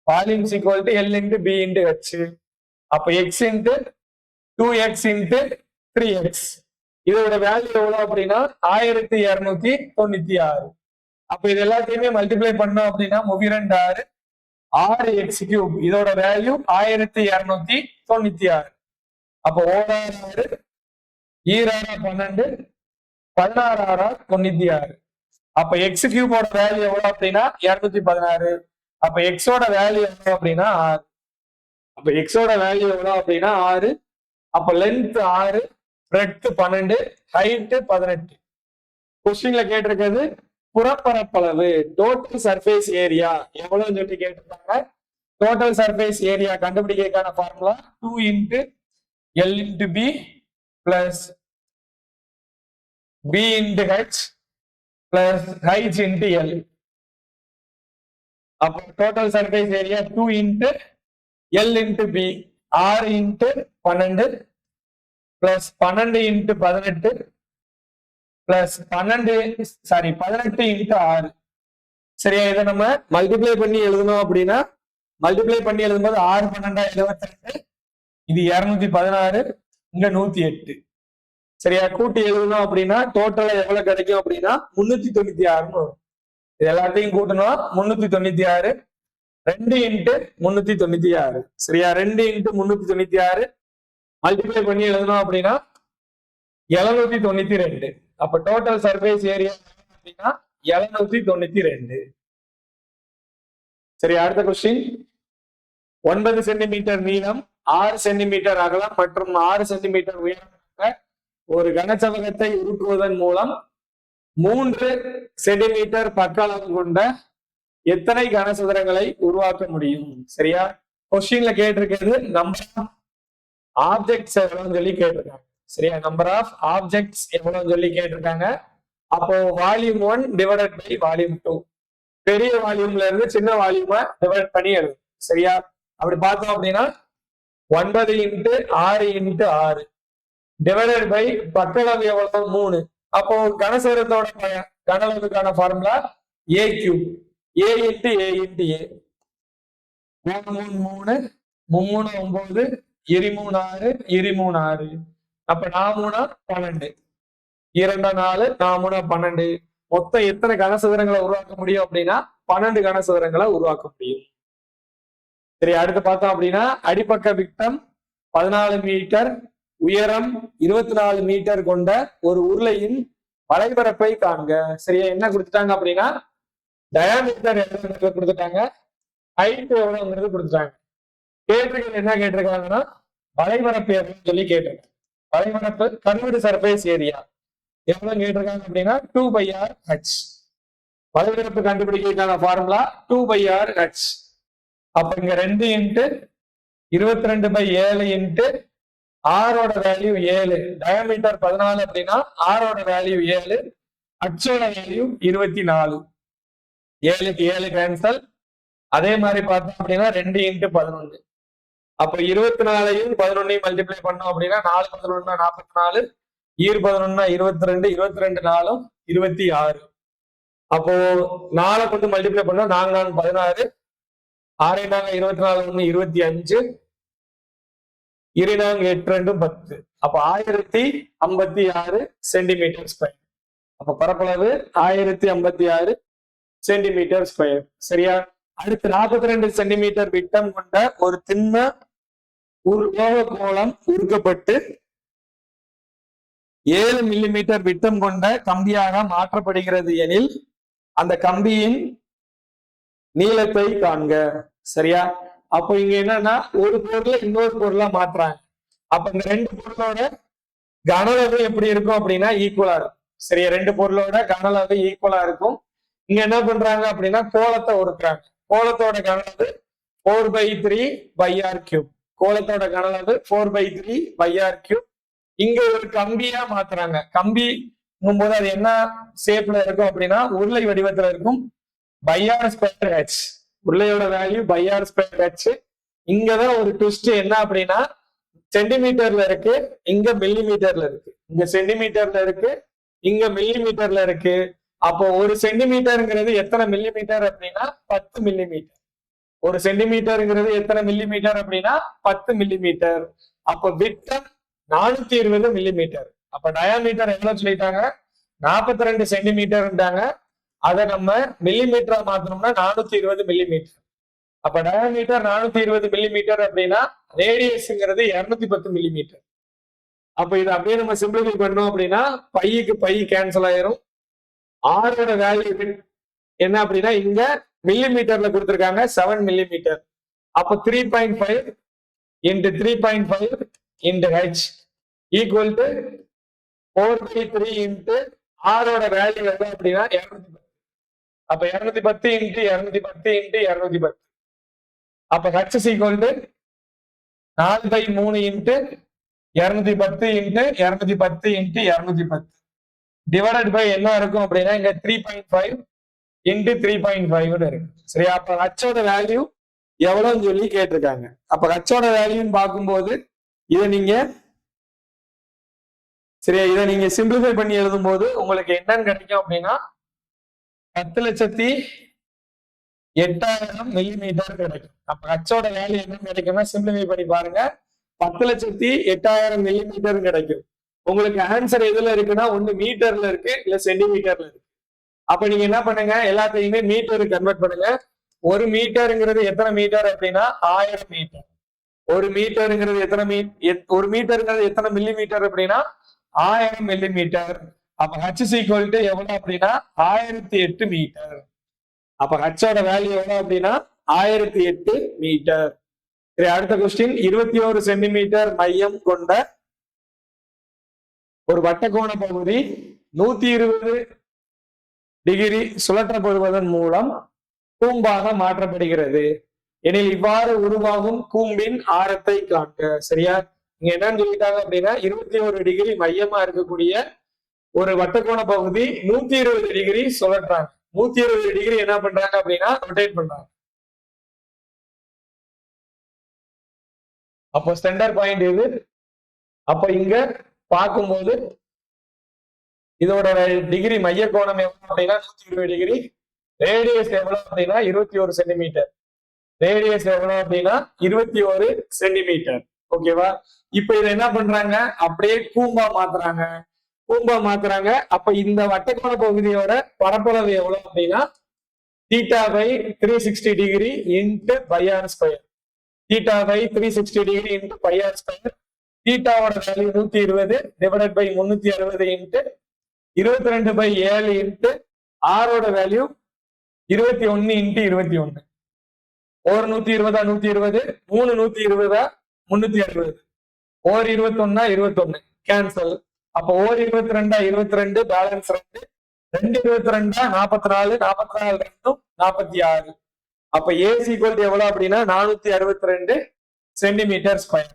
Volume equal to L × B × H. அப்ப x × 2x × 3x. இதோட வேல்யூ எவ்வளவு அப்படின்னா 1296. அப்ப இது எல்லாத்தையுமே மல்டிப்ளை பண்ணோம் அப்படின்னா 36 6x3. இதோட வேல்யூ 1296. அப்ப 1 6 12 16 96. அப்ப x3 வேல்யூ எவ்வளவு அப்படின்னா 216. அப்ப எக்ஸோட வேல்யூ எவ்வளவு அப்படின்னா 6. அப்ப எக்ஸோட வேல்யூ எவ்வளவு அப்படின்னா 6. அப்ப லென்த் 6, பிரெட்த் 12, ஹைட் 18. கொஸ்டின்ல கேட்டிருக்கிறது புறப்பரப்பளவு, டோட்டல் சர்ஃபேஸ் ஏரியா எவ்வளவுன்னு சொல்லி கேட்டிருக்காங்க. டோட்டல் சர்ஃபேஸ் ஏரியா கண்டுபிடிக்கிறதுக்கான formula 2 × L × B plus B × H plus height × L. அப்போ total surface area 2 × L × B 6 × 12 plus 12 × 18 plus 18 × 6. சரியா? இதை நம்ம மல்டிப்ளை பண்ணி எழுதணும் அப்படின்னா மல்டிப்ளை பண்ணி எழுதும்போது 6 12 72, இது 216, இங்க 108. சரியா? கூட்டி எழுதணும் அப்படின்னா டோட்டலா எவ்வளவு கிடைக்கும் அப்படின்னா 396 வரும். இது எல்லாத்தையும் கூட்டணும் 396, 2 × 396. சரியா? 2 × 396 மல்டிப்ளை பண்ணி எழுதணும் அப்படின்னா 792. அப்ப டோட்டல் சர்ஃபேஸ் ஏரியா அப்படின்னா 792. சரி, அடுத்த கொஸ்டின். 9 சென்டிமீட்டர் நீளம், 6 சென்டிமீட்டர் அகலம் மற்றும் 6 சென்டிமீட்டர் உயரம் ஒரு கனசதுரத்தை உருக்குவதன் மூலம் 3 சென்டிமீட்டர் பக்க அளவு கொண்ட எத்தனை கனசதுரங்களை உருவாக்க முடியும்? சரியா? கொஸ்டின்ல கேட்டிருக்கிறது நம்பர் ஆப்ஜெக்ட்ஸ் எவ்வளவுன்னு சொல்லி கேட்டிருக்காங்க. சரியா? நம்பர் ஆஃப் ஆப்ஜெக்ட்ஸ் எவ்வளவுன்னு சொல்லி கேட்டிருக்காங்க. அப்போ வால்யூம் 1 டிவைடட் பை வால்யூம் 2, பெரிய வால்யூம்ல இருந்து சின்ன வால்யூமை டிவைட் பண்ணி எழுதும். சரியா? அப்படி பார்த்தோம் அப்படின்னா 9 இன்ட்டு 6 இன்ட்டு 6 டிவைடட் பை பக்களவு எவ்வளவு 3. அப்போ கனசதுரத்தோட கனளவுக்கான formula A cube, A into A into ஏ. 3 3 3 9 23 6 23 6. அப்ப 4 12, 2 4 4 12. மொத்தம் எத்தனை கனசதுரங்களை உருவாக்க முடியும் அப்படின்னா 12 கனசதுரங்களை உருவாக்க முடியும். சரி, அடுத்து பார்த்தோம் அப்படின்னா அடிப்பக்க விட்டம் 14 மீட்டர், உயரம் 24 மீட்டர் கொண்ட ஒரு உருளையின் வளைபரப்பை காண்க. சரியா? என்ன கொடுத்துட்டாங்க அப்படின்னா டயாமீட்டர் எவ்வளவு கொடுத்துட்டாங்க, ஹைட் எவ்வளவுங்கிறது கொடுத்துட்டாங்க. கேட்டிருக்கிறது என்ன கேட்டிருக்காங்கன்னா வளைபரப்பு எவ்வளவுன்னு சொல்லி கேட்டிருக்காங்க. வளைபரப்பு கன்வர்டு சர்ஃபேஸ் ஏரியா எவ்வளவு கேட்டிருக்காங்க அப்படின்னா 2/r(h). வளைபரப்பு கண்டுபிடிக்கிறதுக்கான ஃபார்முலா 2/r(h). அப்ப இங்க 2 இன்ட்டு 22/7 இன்ட்டு ஆரோட வேல்யூ 7, டயாமீட்டர் 14 அப்படின்னா ஆரோட வேல்யூ 7, அச்சோட வேல்யூ 24. 7க்கு 7 கேன்சல். அதே மாதிரி பார்த்தோம் அப்படின்னா 2 இன்ட்டு 11. அப்ப 24ஐயும் 11ஐயும் மல்டிப்ளை பண்ணோம் அப்படின்னா 4 11 44, 11 22, 22 4 26. அப்போ 4 கொண்டு மல்டிப்ளை பண்ணா 4 4 16, 6 24 1 25, 2 8 2 10. அப்ப 1056 சென்டிமீட்டர் ஸ்கொயர். அப்ப பரப்பளவு 1056 சென்டிமீட்டர் ஸ்கொயர். சரியா? அடுத்து 42 சென்டிமீட்டர் விட்டம் கொண்ட ஒரு திண்ண உலோக கோளம் உருக்கப்பட்டு 7 மில்லிமீட்டர் விட்டம் கொண்ட கம்பியாக மாற்றப்படுகிறது எனில் அந்த கம்பியின் நீளத்தை காண்க. சரியா? அப்போ இங்க என்னன்னா ஒரு பொருளை இன்னொரு பொருளா மாற்றுறாங்க. அப்ப இந்த 2 பொருளோட கனளவு எப்படி இருக்கும் அப்படின்னா ஈக்குவலா இருக்கும். சரியா? 2 பொருளோட கனளவு ஈக்குவலா இருக்கும். இங்க என்ன பண்றாங்க அப்படின்னா கோலத்தை உருக்குறாங்க. கோலத்தோட கனளவு 4/3/r3. கோலத்தோட கனளவு 4/3/r3. இங்க ஒரு கம்பியா மாத்துறாங்க. கம்பிங்கும்போது அது என்ன ஷேப்ல இருக்கும் அப்படின்னா உருளை வடிவத்துல இருக்கும். πr²h, உருளையோட value πr²h. இங்கதான் ஒரு ட்விஸ்ட் என்ன அப்படின்னா சென்டிமீட்டர்ல இருக்கு, இங்க மில்லிமீட்டர்ல இருக்கு. இங்க சென்டிமீட்டர்ல இருக்கு, இங்க மில்லிமீட்டர்ல இருக்கு. அப்போ ஒரு சென்டிமீட்டருங்கிறது எத்தனை மில்லிமீட்டர் அப்படின்னா 10 மில்லிமீட்டர். ஒரு சென்டிமீட்டருங்கிறது எத்தனை மில்லிமீட்டர் அப்படின்னா 10 மில்லிமீட்டர். அப்ப விட்டம் 420 மில்லிமீட்டர். அப்ப டயாமீட்டர் எவ்வளவு சொல்லிட்டாங்க, 42 சென்டிமீட்டர்ன்றாங்க. அதை நம்ம மில்லிமீட்டரா மாத்தணும்னா 420 மில்லிமீட்டர். அப்ப டயாமீட்டர் 420 மில்லிமீட்டர் அப்படின்னா ரேடியஸ்ங்கிறது 210 மில்லிமீட்டர். அப்ப இதை அப்படியே நம்ம சிம்பிளிஃபை பண்ணோம் அப்படின்னா பைக்கு பை கேன்சல் ஆயிரும். ஆரோட வேல்யூ என்ன அப்படின்னா இங்க மில்லிமீட்டர்ல கொடுத்திருக்காங்க 7 மில்லிமீட்டர். அப்ப 3.5 into 3.5 into h equal to 4/3 into ஆரோட வேல்யூ எவ்வளவு அப்படின்னா 210. அப்ப 210 இன்டு 210 இன்டு 210. அப்ப h is equal to 4/3 into 210 into 210 into 210 divided by என்ன இருக்கும் அப்படின்னா இங்க 3.5 இன்டு 3.5 இருக்கு. சரியா? அப்ப ஹச்சோட வேல்யூ எவ்வளவுன்னு சொல்லி கேட்டிருக்காங்க. அப்ப ஹச்சோட வேல்யூன்னு பார்க்கும்போது இதை நீங்க சரியா இதை நீங்க சிம்பிளிஃபை பண்ணி எழுதும் போது உங்களுக்கு என்னன்னு கிடைக்கும் அப்படின்னா 10,08,000 மில்லிமீட்டர் கிடைக்கும். அப்ப ஹச்சோட வேல்யூ என்னன்னு கிடைக்கும்னா சிம்பிளிஃபை பண்ணி பாருங்க, 10,08,000 மில்லிமீட்டர் கிடைக்கும். உங்களுக்கு ஆன்சர் எதுல இருக்குன்னா ஒண்ணு மீட்டர்ல இருக்கு, இல்ல சென்டிமீட்டர்ல இருக்கு. அப்ப நீங்க என்ன பண்ணுங்க, எல்லாத்தையுமே மீட்டருக்கு கன்வெர்ட் பண்ணுங்க. ஒரு மீட்டருங்கிறது எத்தனை மீட்டர் அப்படின்னா 1000 மீட்டர். ஒரு மீட்டருங்கிறது ஒரு மீட்டருங்கிறது எத்தனை மில்லிமீட்டர் அப்படின்னா 1000 மில்லிமீட்டர். அப்ப h is equal to எவ்வளவு அப்படின்னா 1008 மீட்டர். அப்ப ஹச்சோட வேல்யூ எவ்வளவு அப்படின்னா 1008 மீட்டர். சரி, அடுத்த கொஸ்டின் 21 சென்டிமீட்டர் மையம் கொண்ட ஒரு வட்டக்கோண பகுதி 120 டிகிரி சுழற்றப்படுவதன் மூலம் கூம்பாக மாற்றப்படுகிறது எனில் இவ்வாறு உருவாகும் கூம்பின் ஆரத்தை காண்க. சரியா? இங்க என்னன்னு சொல்லிட்டாங்க அப்படின்னா 21 டிகிரி மையமா இருக்கக்கூடிய ஒரு வட்டக்கோண பகுதி 120 டிகிரி சுழற்றாங்க. 120 டிகிரி என்ன பண்றாங்க அப்படின்னா ரொட்டேட் பண்றாங்க. அப்போ சென்டர் பாயிண்ட் இது. அப்ப இங்க பார்க்கும்போது இதோட டிகிரி மைய கோணம் எவ்வளவு அப்படின்னா 120 டிகிரி. ரேடியஸ் எவ்வளவு அப்படின்னா 21 சென்டிமீட்டர். ரேடியஸ் எவ்வளவு அப்படின்னா 21 சென்டிமீட்டர். ஓகேவா? இப்ப இதை என்ன பண்றாங்க, அப்படியே கூம்பா மாத்துறாங்க. கூம்பா மாத்துறாங்க. அப்ப இந்த வட்டக்கோண பகுதியோட பரப்பளவு எவ்வளவு அப்படின்னா theta by 360 degree into pi R square. Theta by 360 degree into pi R square. தீட்டாவோட value 120 divided by 360 into 22/7 into ஆரோட வேல்யூ 21 இன்ட்டு 21. ஒரு 120 120, 3 120 360, ஓர் 21 21 கேன்சல். அப்ப ஓர் 22 22 பேலன்ஸ் 2, 2 22 44, 44 2 46. அப்ப ஏசி ஈக்குவல் எவ்வளவு அப்படின்னா 462 சென்டிமீட்டர் ஸ்கொயர்.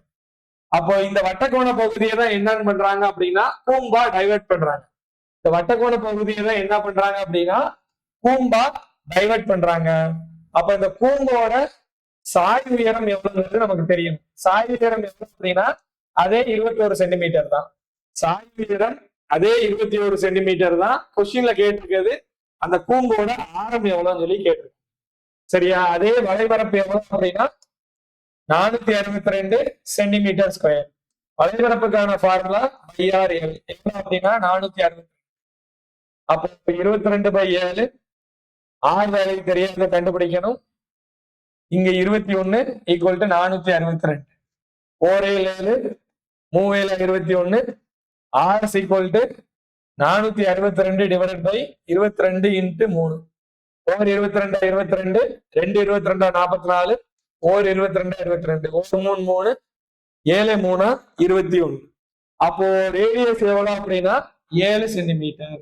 அப்போ இந்த வட்டக்கோண பகுதியை தான் என்னன்னு பண்றாங்க அப்படின்னா கூம்பா டைவர்ட் பண்றாங்க. இந்த வட்டக்கோண பகுதியை தான் என்ன பண்றாங்க அப்படின்னா கூம்பா டைவர்ட் பண்றாங்க. அப்ப இந்த கூம்போட சாய் உயரம் எவ்வளவுன்றது நமக்கு தெரியும். சாய் உயரம் எவ்வளவு அப்படின்னா அதே 21 சென்டிமீட்டர் தான். சாய் உயரம் அதே 21 சென்டிமீட்டர் தான். கொஸ்டின்ல கேட்டிருக்கிறது அந்த கூம்போட ஆரம் எவ்வளவுன்னு சொல்லி கேட்டிருக்கு. சரியா? அதே வளைபரப்பு எவ்வளவு அப்படின்னா 462 சென்டிமீட்டர் ஸ்கொயர். வளைபரப்புக்கான ஃபார்முலா பைஆர்எல் எவ்வளவு அப்படின்னா 462. அப்போ 22/7 ஆர் வேலை தெரியாத கண்டுபிடிக்கணும். இங்க 21 equal to 462. 4 7 3 21 R equal to 462 divided by 22 into 3. ஓர் 22 22, 2 22 44, ஓர் 22 22, ஒரு 3 3, 7 3 21. அப்போ ரேடியஸ் எவ்வளவு அப்படின்னா 7 சென்டிமீட்டர்.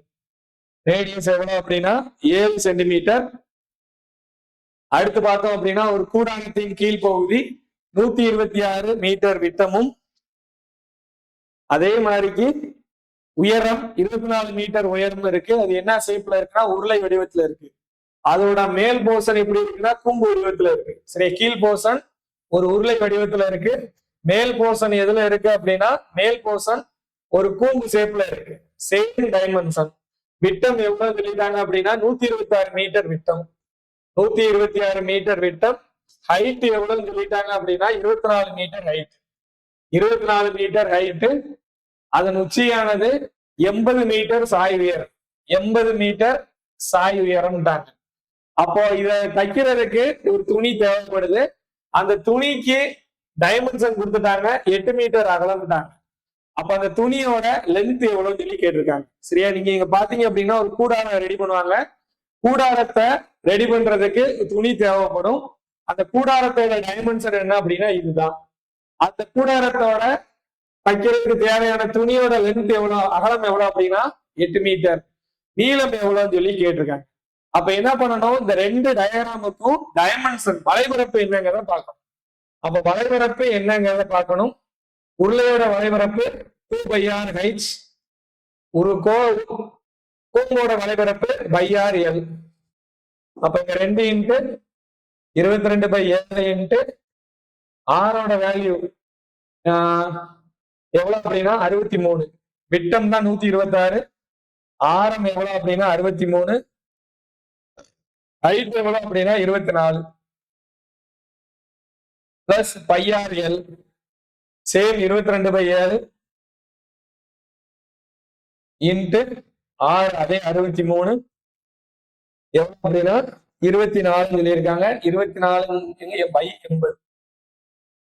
ரேடியஸ் எவ்வளவு அப்படின்னா 7 சென்டிமீட்டர். அடுத்து பார்த்தோம் அப்படின்னா ஒரு கூடாரத்தின் கீழ் பகுதி 126 மீட்டர் விட்டமும் அதே மாதிரிக்கு உயரம் 24 மீட்டர் உயரம் இருக்கு. அது என்ன ஷேப்ல இருக்குன்னா உருளை வடிவத்துல இருக்கு. அதோட மேல் போர்ஷன் எப்படி இருக்குன்னா கூம்பு வடிவத்துல இருக்கு. சரி, கீழ் போர்ஷன் ஒரு உருளை வடிவத்துல இருக்கு. மேல் போர்ஷன் எதுல இருக்கு அப்படின்னா மேல் போர்ஷன் ஒரு கூம்பு ஷேப்ல இருக்கு. Same dimension. விட்டம் எவ்வளவு சொல்லிட்டாங்க அப்படின்னா 126 மீட்டர் விட்டம். 126 மீட்டர் விட்டம். ஹைட் எவ்வளவு சொல்லிட்டாங்க அப்படின்னா 24 மீட்டர் ஹைட். 24 metre height. அதன் உச்சியானது 80 மீட்டர் சாய் உயரம். 80 மீட்டர் சாய் உயரம்ட்டாங்க. அப்போ இதை தைக்கிறதுக்கு ஒரு துணி தேவைப்படுது. அந்த துணிக்கு டைமென்ஷன் கொடுத்துட்டாங்க 8 மீட்டர் அகலம்ட்டாங்க. அப்ப அந்த துணியோட லென்த் எவ்வளவுன்னு சொல்லி கேட்டிருக்காங்க. சரியா? நீங்க இங்க பாத்தீங்க அப்படின்னா ஒரு கூடாரம் ரெடி பண்ணுவாங்க. கூடாரத்தை ரெடி பண்றதுக்கு துணி தேவைப்படும். அந்த கூடாரத்தோட டைமென்ஷன் என்ன அப்படின்னா இதுதான். அந்த கூடாரத்தோட தைக்கிறதுக்கு தேவையான துணியோட லென்த் எவ்வளவு, அகலம் எவ்வளவு அப்படின்னா 8 மீட்டர். நீளம் எவ்வளவுன்னு சொல்லி கேட்டிருக்காங்க. அப்ப என்ன பண்ணணும், இந்த ரெண்டு டயக்ராமுக்கும் டைமென்ஷன் வளைபரப்பு என்னங்கிறத பார்க்கணும். அப்ப வளைபரப்பு என்னங்கிறத பார்க்கணும். உருளையோட வளைபரப்பு 2πr/h. ஒரு கூம்போட வளைபரப்பு πr/l. அப்ப இங்க 2 இன்ட்டு 22/7 இன்ட்டு ஆரோட வேல்யூ எவ்வளவு அப்படின்னா 63. விட்டம் தான் 126. ஆரம் எவ்வளவு அப்படின்னா 63. ஹைட் எவ்வளவு அப்படின்னா 24 plus πr/l same 22/7 into R அதே 63 எவ்வளவு அப்படின்னா 24 சொல்லியிருக்காங்க. 24/80.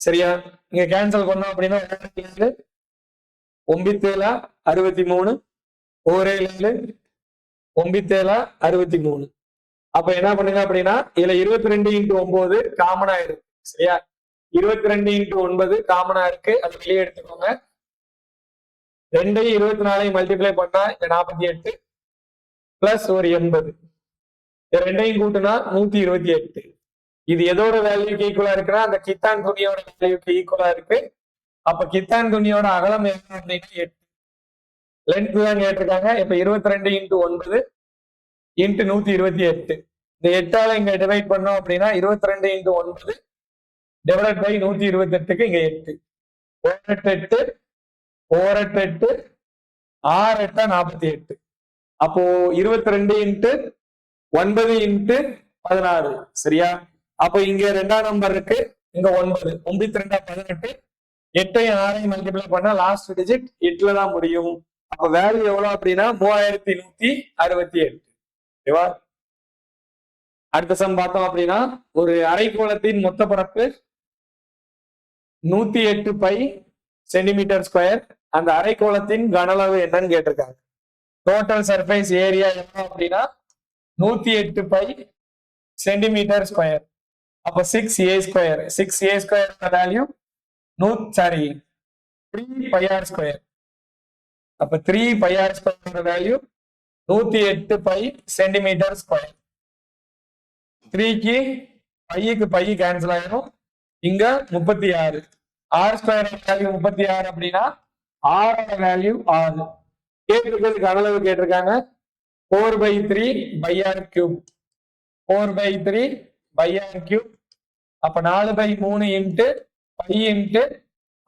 சரியா? இங்க கேன்சல் பண்ணோம் அப்படின்னா 9 7 63, 1 7 9 63. அப்ப என்ன பண்ணுங்க அப்படின்னா இதுல 22 இன்ட்டு 9 காமனா இருக்கு. சரியா? 22 இன்ட்டு 9 காமனா இருக்கு. அது வெளியே எடுத்துக்கோங்க. 2 24 மல்டிப்ளை பண்ணா 48. பிளஸ் ஒரு 80. இது ரெண்டையும் கூட்டினா 128. இது எதோட வேல்யூக்கு ஈக்குவலா இருக்குன்னா அந்த கித்தான் துணியோட வேல்யூக்கு ஈக்குவலா இருக்கு. அப்ப கித்தான் துணியோட அகலம் என்ன அப்படின்னா 8. லென்த் தான் கேட்டிருக்காங்க. இப்ப 22 × 9 × 128. இந்த 8ஆல இங்க டிவைட் பண்ணோம் அப்படின்னா 22 × 9 டிவைட் பை 128க்கு இங்க 8. 8 8 6 8 48. அப்போ 22 × 9 × 16. சரியா? அப்போ இங்க 2ஆம் நம்பர் இருக்கு, இங்க 9. 9 2 18. 8ஐயும் 6ஐயும் மல்டிப்ளை பண்ணா லாஸ்ட் டிஜிட் 8ல தான் முடியும். அப்ப வேல்யூ எவ்வளவு அப்படின்னா 3167. ஓகேவா? அடுத்த சம் பார்த்தோம் அப்படின்னா ஒரு அரைக்கோளத்தின் மொத்த பரப்பு 108 பை சென்டிமீட்டர் ஸ்கொயர். அந்த அரைக்கோளத்தின் கனளவு என்னன்னு கேட்டிருக்காங்க. டோட்டல் சர்ஃபேஸ் ஏரியா என்ன அப்படின்னா 108 பை சென்டிமீட்டர் ஸ்கொயர். அப்ப 6a square. 6a square value 3 πr square. அப்ப 3 πr square value 108 pi centimetre square. 3க்கு பைக்கு பை கேன்சல் ஆயிரும். இங்க 36. ஆர் ஸ்கொயர் வேல்யூ 36 அப்படின்னா ஆரோட வேல்யூ 6. கேட்டிருக்கிறது கனளவு கேட்டிருக்காங்க. 4/3 πr கியூப். 4/3 πr cube. அப்ப 4/3 இன்ட்டு பை இன்ட்டு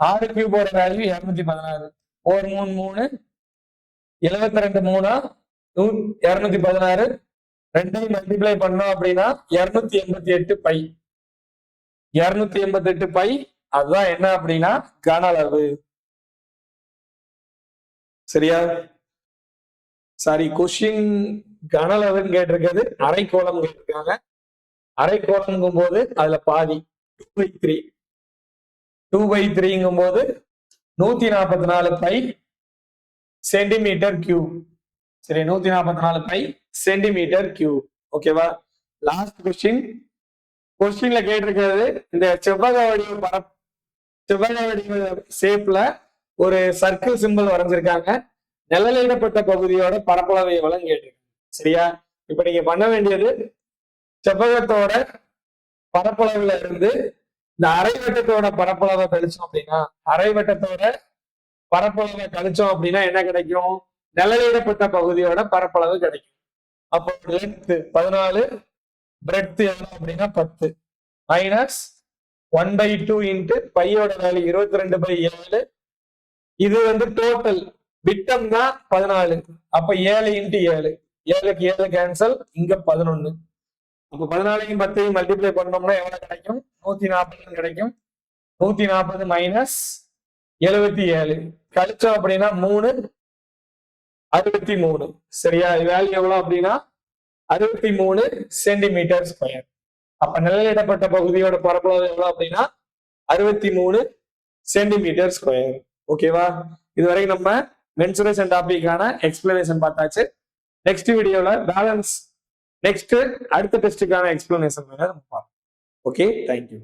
6 கியூபோட வேல்யூ 216. 4 3 3 72 3 216. ரெண்டையும் மல்டிப்ளை பண்ணோம் அப்படின்னா 288 பை. 288 பை அதுதான் என்ன அப்படின்னா கனளவு. சரியா? சாரி, கொஸ்டின் கனளவுன்னு கேட்டிருக்கிறது, அரைக்கோளம் கேட்டிருக்காங்க. அரைக்கோளம்ங்கும் போது அதுல பாதி 2/3. 2/3ங்கும் போது 144 பை சென்டிமீட்டர் கியூப். சரி, 144 பை சென்டிமீட்டர் கியூப். ஓகேவா? Last question. கொஸ்டின்ல கேட்டிருக்கிறது இந்த செவ்வக வடிவ ஷேப்ல ஒரு சர்க்கிள் சிம்பிள் வரைஞ்சிருக்காங்க. நிழலிடப்பட்ட பகுதியோட பரப்பளவு எவ்வளவுன்னு கேட்டிருக்காங்க. சரியா? இப்ப நீங்க பண்ண வேண்டியது செவ்வகத்தோட பரப்பளவுல இருந்து இந்த அரைவட்டத்தோட பரப்பளவை கழிச்சோம் அப்படின்னா, அரைவட்டத்தோட பரப்பளவை கழிச்சோம் அப்படின்னா என்ன கிடைக்கும்? நிழலிடப்பட்ட பகுதியோட பரப்பளவு கிடைக்கும். அப்போ லென்த் 14, பிரெட்த் எவ்வளவு அப்படின்னா 10 மைனஸ் 1/2 இன்ட்டு பையோட வேல்யூ 22/7. இது வந்து டோட்டல் விட்டம் தான் 14. அப்ப 7 × 7. 7க்கு 7 கேன்சல். இங்க 11. அப்ப 14ஐயும் 10ஐயும் மல்டிப்ளை பண்ணோம்னா எவ்வளவு கிடைக்கும்? 140 கிடைக்கும். 140 மைனஸ் 77 கழிச்சோம் அப்படின்னா 3 63. சரியா? வேல்யூ எவ்வளவு அப்படின்னா 63 சென்டிமீட்டர் ஸ்கொயர். அப்ப நிழலிடப்பட்ட பகுதியோட பரப்பளவு எவ்வளவு அப்படின்னா 63 சென்டிமீட்டர் ஸ்கொயர். ஓகேவா? இதுவரை நம்ம மென்சுரேஷன் டாபிக்கான எக்ஸ்பிளனேஷன் பார்த்தாச்சு. நெக்ஸ்ட் வீடியோல பேலன்ஸ் நெக்ஸ்ட் அடுத்த டெஸ்டுக்கான எக்ஸ்பிளனேஷன் நம்ம பார்ப்போம். Okay, thank you.